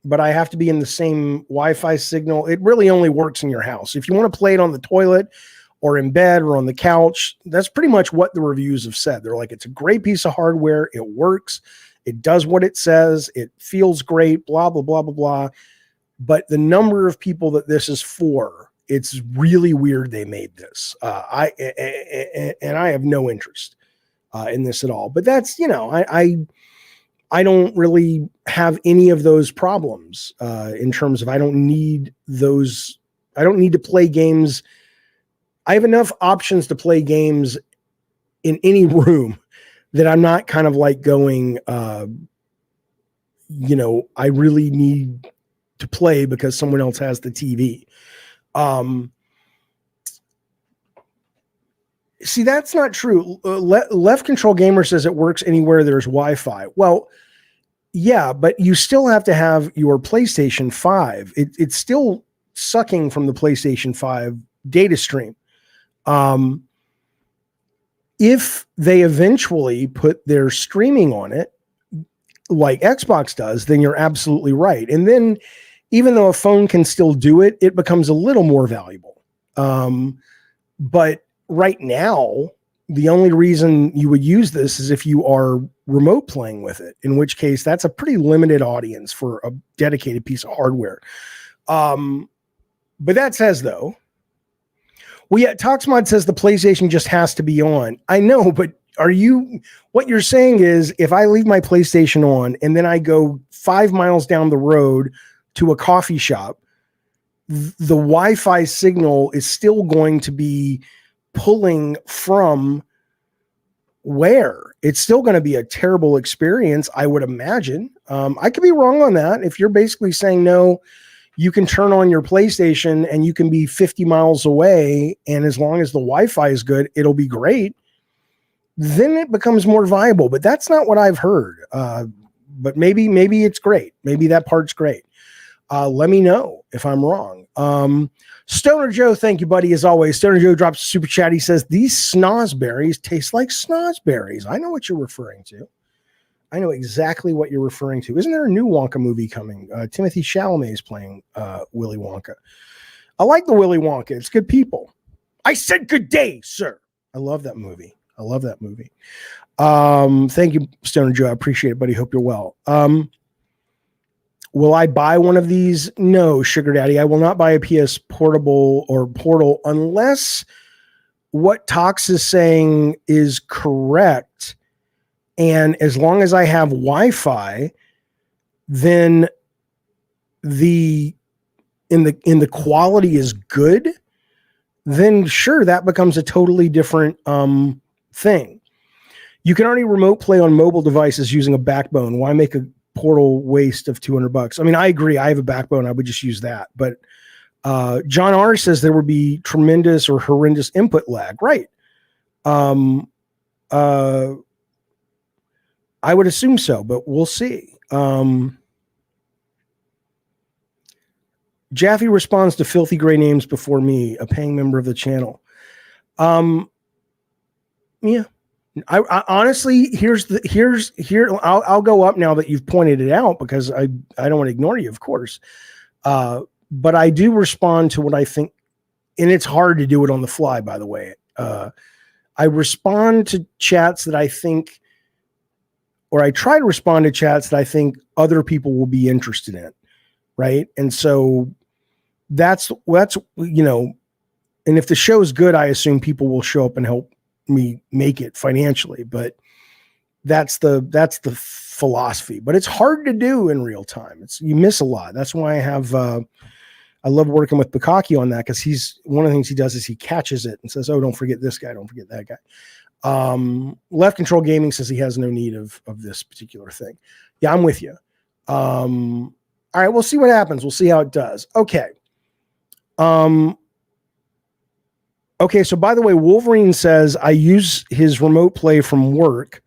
but I have to be in the same Wi-Fi signal. It really only works in your house. If you want to play it on the toilet or in bed or on the couch, that's pretty much what the reviews have said. They're like, it's a great piece of hardware. It works. It does what it says. It feels great, blah, blah, blah, blah, blah. But the number of people that this is for, it's really weird they made this. I have no interest in this at all. But that's, I don't really have any of those problems in terms of I don't need to play games. I have enough options to play games in any room that I'm not kind of like going, I really need to play because someone else has the TV. See, that's not true. Left Control Gamer says it works anywhere there's Wi-Fi. Well, yeah, but you still have to have your PlayStation 5. It's still sucking from the PlayStation 5 data stream. If they eventually put their streaming on it, like Xbox does, then you're absolutely right. And then even though a phone can still do it, it becomes a little more valuable. But right now, the only reason you would use this is if you are remote playing with it, in which case that's a pretty limited audience for a dedicated piece of hardware. But that says, though, well, yeah, Toxmod says the PlayStation just has to be on. I know, but what you're saying is if I leave my PlayStation on and then I go 5 miles down the road to a coffee shop, the Wi-Fi signal is still going to be pulling from where? It's still going to be a terrible experience, I would imagine. I could be wrong on that. If you're basically saying, no, you can turn on your PlayStation and you can be 50 miles away, and as long as the Wi-Fi is good, it'll be great, then it becomes more viable. But that's not what I've heard. But maybe it's great. Maybe that part's great. Let me know if I'm wrong. Stoner Joe, thank you, buddy, as always. Stoner Joe drops a super chat. He says, these snozberries taste like snozberries. I know what you're referring to. I know exactly what you're referring to. Isn't there a new Wonka movie coming? Timothy Chalamet is playing Willy Wonka. I like the Willy Wonka. It's good people. I said good day, sir. I love that movie. Thank you, Stoner Joe. I appreciate it, buddy. Hope you're well. Will I buy one of these? No, Sugar Daddy. I will not buy a PS Portable or Portal unless what Tox is saying is correct. And as long as I have Wi-Fi, then the quality is good, then sure, that becomes a totally different thing. You can already remote play on mobile devices using a backbone. Why make a Portal waste of $200? I mean, I agree. I have a backbone. I would just use that. But John R says there would be tremendous or horrendous input lag. Right. I would assume so, but we'll see. Jaffe responds to filthy gray names before me, a paying member of the channel. Yeah. I honestly, I'll go up now that you've pointed it out, because I don't want to ignore you, of course. But I do respond to what I think, and it's hard to do it on the fly, by the way. I respond to chats that I think, or I try to respond to chats that I think other people will be interested in. Right. And so that's, you know, and if the show's good, I assume people will show up and help me make it financially, but that's the philosophy. But it's hard to do in real time. You miss a lot. That's why I love working with Bukaki on that, because he's one of the things he does is he catches it and says, oh, don't forget this guy, don't forget that guy. Left Control Gaming says he has no need of this particular thing. Yeah, I'm with you. All right, we'll see what happens. We'll see how it does. Okay. Okay, so by the way, Wolverine says I use his remote play from work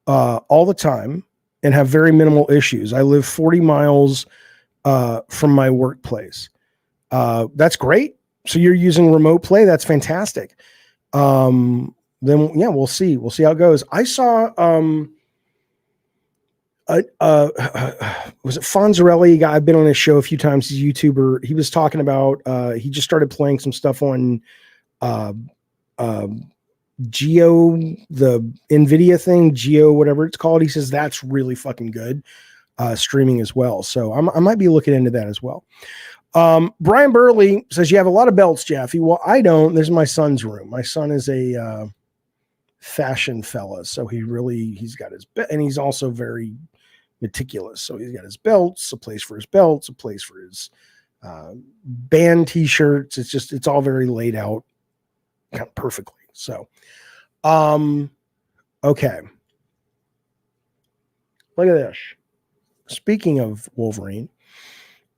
all the time and have very minimal issues. I live 40 miles from my workplace. That's great. So you're using remote play. That's fantastic. Then yeah, we'll see. We'll see how it goes. I saw was it Fonzarelli guy? I've been on his show a few times. He's a YouTuber. He was talking about he just started playing some stuff on Geo, the NVIDIA thing, Geo, whatever it's called. He says that's really fucking good streaming as well. So I might be looking into that as well. Brian Burley says you have a lot of belts, Jaffe. Well, I don't. There's my son's room. My son is a fashion fella, so he's got his and he's also very meticulous. So he's got his belts, a place for his belts, a place for his band t-shirts. It's all very laid out kind of perfectly. So, okay. Look at this. Speaking of Wolverine,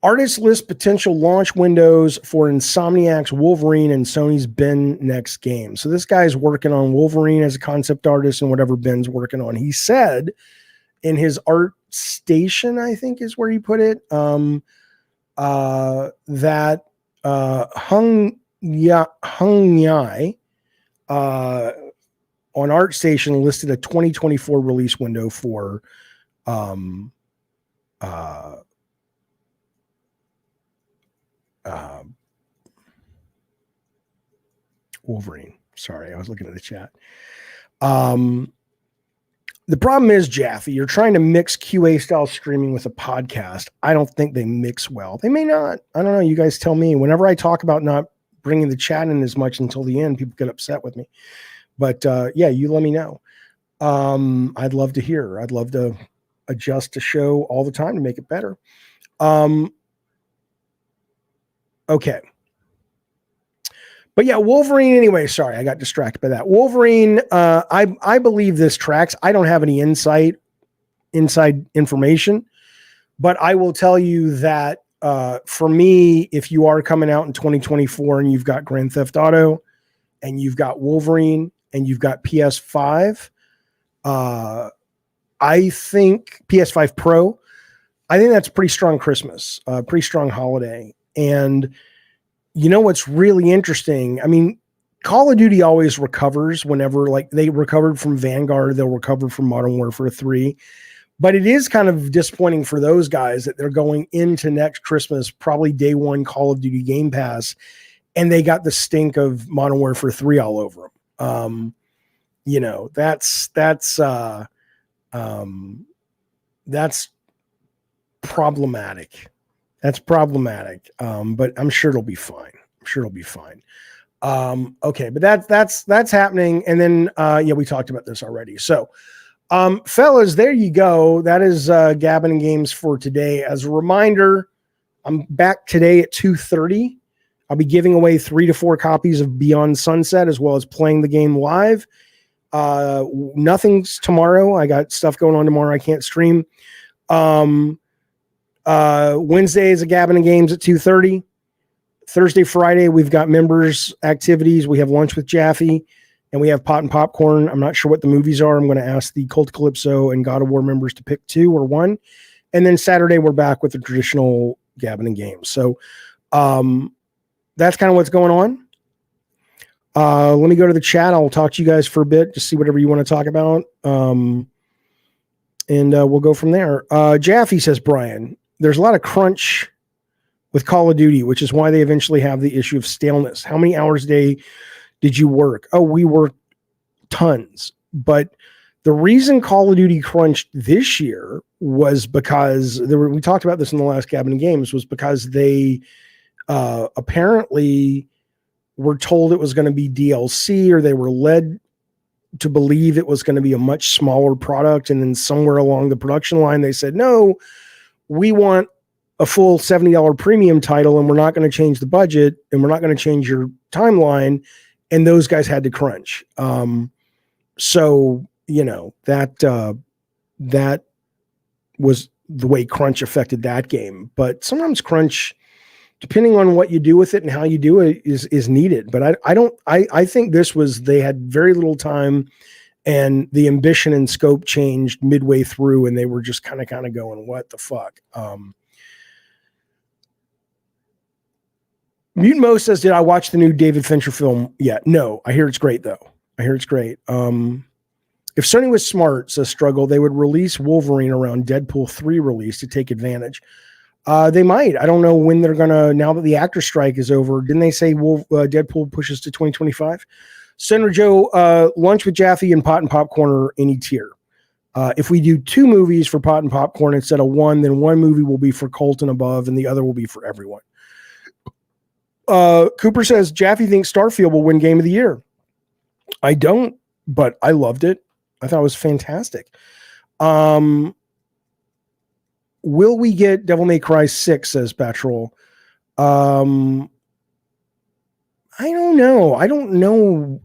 artists list potential launch windows for Insomniac's Wolverine and Sony's Ben next game. So this guy's working on Wolverine as a concept artist and whatever Ben's working on. He said in his art station, I think is where he put it, that Hung Yai on ArtStation listed a 2024 release window for Wolverine. Sorry, I was looking at the chat. The problem is, Jaffe, you're trying to mix QA style streaming with a podcast. I don't think they mix well. They may not. I don't know. You guys tell me. Whenever I talk about not bringing the chat in as much until the end, people get upset with me. But yeah, you let me know. I'd love to hear. I'd love to adjust the show all the time to make it better. Okay. But yeah, Wolverine anyway. Sorry, I got distracted by that. Wolverine, I believe this tracks. I don't have any inside information, but I will tell you that for me, if you are coming out in 2024 and you've got Grand Theft Auto and you've got Wolverine and you've got PS5, I think PS5 Pro, I think that's pretty strong Christmas, pretty strong holiday. And you know what's really interesting? I mean, Call of Duty always recovers whenever, like, they recovered from Vanguard, they'll recover from Modern Warfare 3. But it is kind of disappointing for those guys that they're going into next Christmas, probably day one Call of Duty Game Pass, and they got the stink of Modern Warfare 3 all over them. You know, that's problematic. That's problematic. But I'm sure it'll be fine. Okay, but that's happening. And then yeah, we talked about this already. So fellas, there you go. That is Gabbing Games for today. As a reminder, I'm back today at 2:30. I'll be giving away 3 to 4 copies of Beyond Sunset, as well as playing the game live. Nothing's tomorrow. I got stuff going on tomorrow. I can't stream. Wednesday is a Gabbing Games at 2:30. Thursday, Friday, we've got members activities. We have lunch with Jaffe, and we have pot and popcorn. I'm not sure what the movies are. I'm going to ask the Cult Calypso and God of War members to pick 2 or 1. And then Saturday, we're back with the traditional Gabbing Games. So that's kind of what's going on. Let me go to the chat. I'll talk to you guys for a bit, just see whatever you want to talk about. And we'll go from there. Jaffe says, Brian, there's a lot of crunch with Call of Duty, which is why they eventually have the issue of staleness. How many hours a day did you work? Oh, we worked tons. But the reason Call of Duty crunched this year was because we talked about this in the last Gabbing Games, was because they apparently were told it was going to be DLC, or they were led to believe it was going to be a much smaller product. And then somewhere along the production line, they said, no, we want a full $70 premium title, and we're not going to change the budget, and we're not going to change your timeline. And those guys had to crunch. So, you know, that was the way crunch affected that game. But sometimes crunch, depending on what you do with it and how you do it, is needed. But I think this was, they had very little time, and the ambition and scope changed midway through, and they were just kind of going, what the fuck? Mutant Mo says, did I watch the new David Fincher film yet? No, I hear it's great though. I hear it's great. If Sony was smart, says Struggle, they would release Wolverine around Deadpool 3 release to take advantage. They might. I don't know when they're going to, now that the actor strike is over. Didn't they say Deadpool pushes to 2025? Senator Joe, lunch with Jaffe and pot and popcorn or any tier. If we do 2 movies for pot and popcorn instead of 1, then 1 movie will be for Colt and above, and the other will be for everyone. Cooper says, Jaffe thinks Starfield will win Game of the Year. I don't, but I loved it. I thought it was fantastic. Will we get Devil May Cry 6, says Patrol. I don't know. I don't know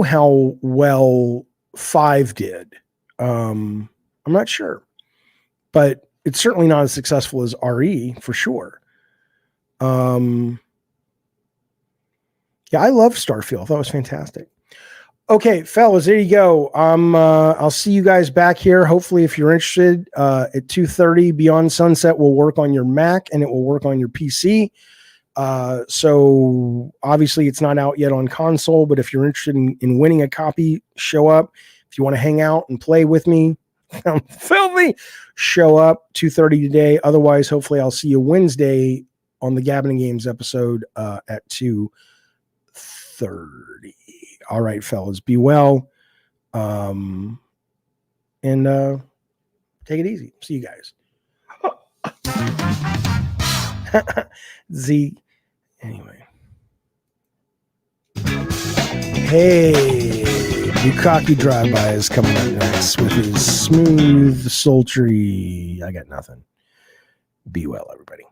how well 5 did. I'm not sure. But it's certainly not as successful as RE, for sure. Yeah, I love Starfield. I thought it was fantastic. Okay, fellas, there you go. I'll see you guys back here. Hopefully, if you're interested, at 2:30 Beyond Sunset will work on your Mac and it will work on your PC. So obviously it's not out yet on console, but if you're interested in winning a copy, show up. If you want to hang out and play with me, filthy, show up 2:30 today. Otherwise, hopefully I'll see you Wednesday on the Gabbing Games episode at 2:30. All right, fellas, be well. And take it easy. See you guys. Z. Anyway. Hey, Bukkake Drive-By is coming up next with his smooth, sultry. I got nothing. Be well, everybody.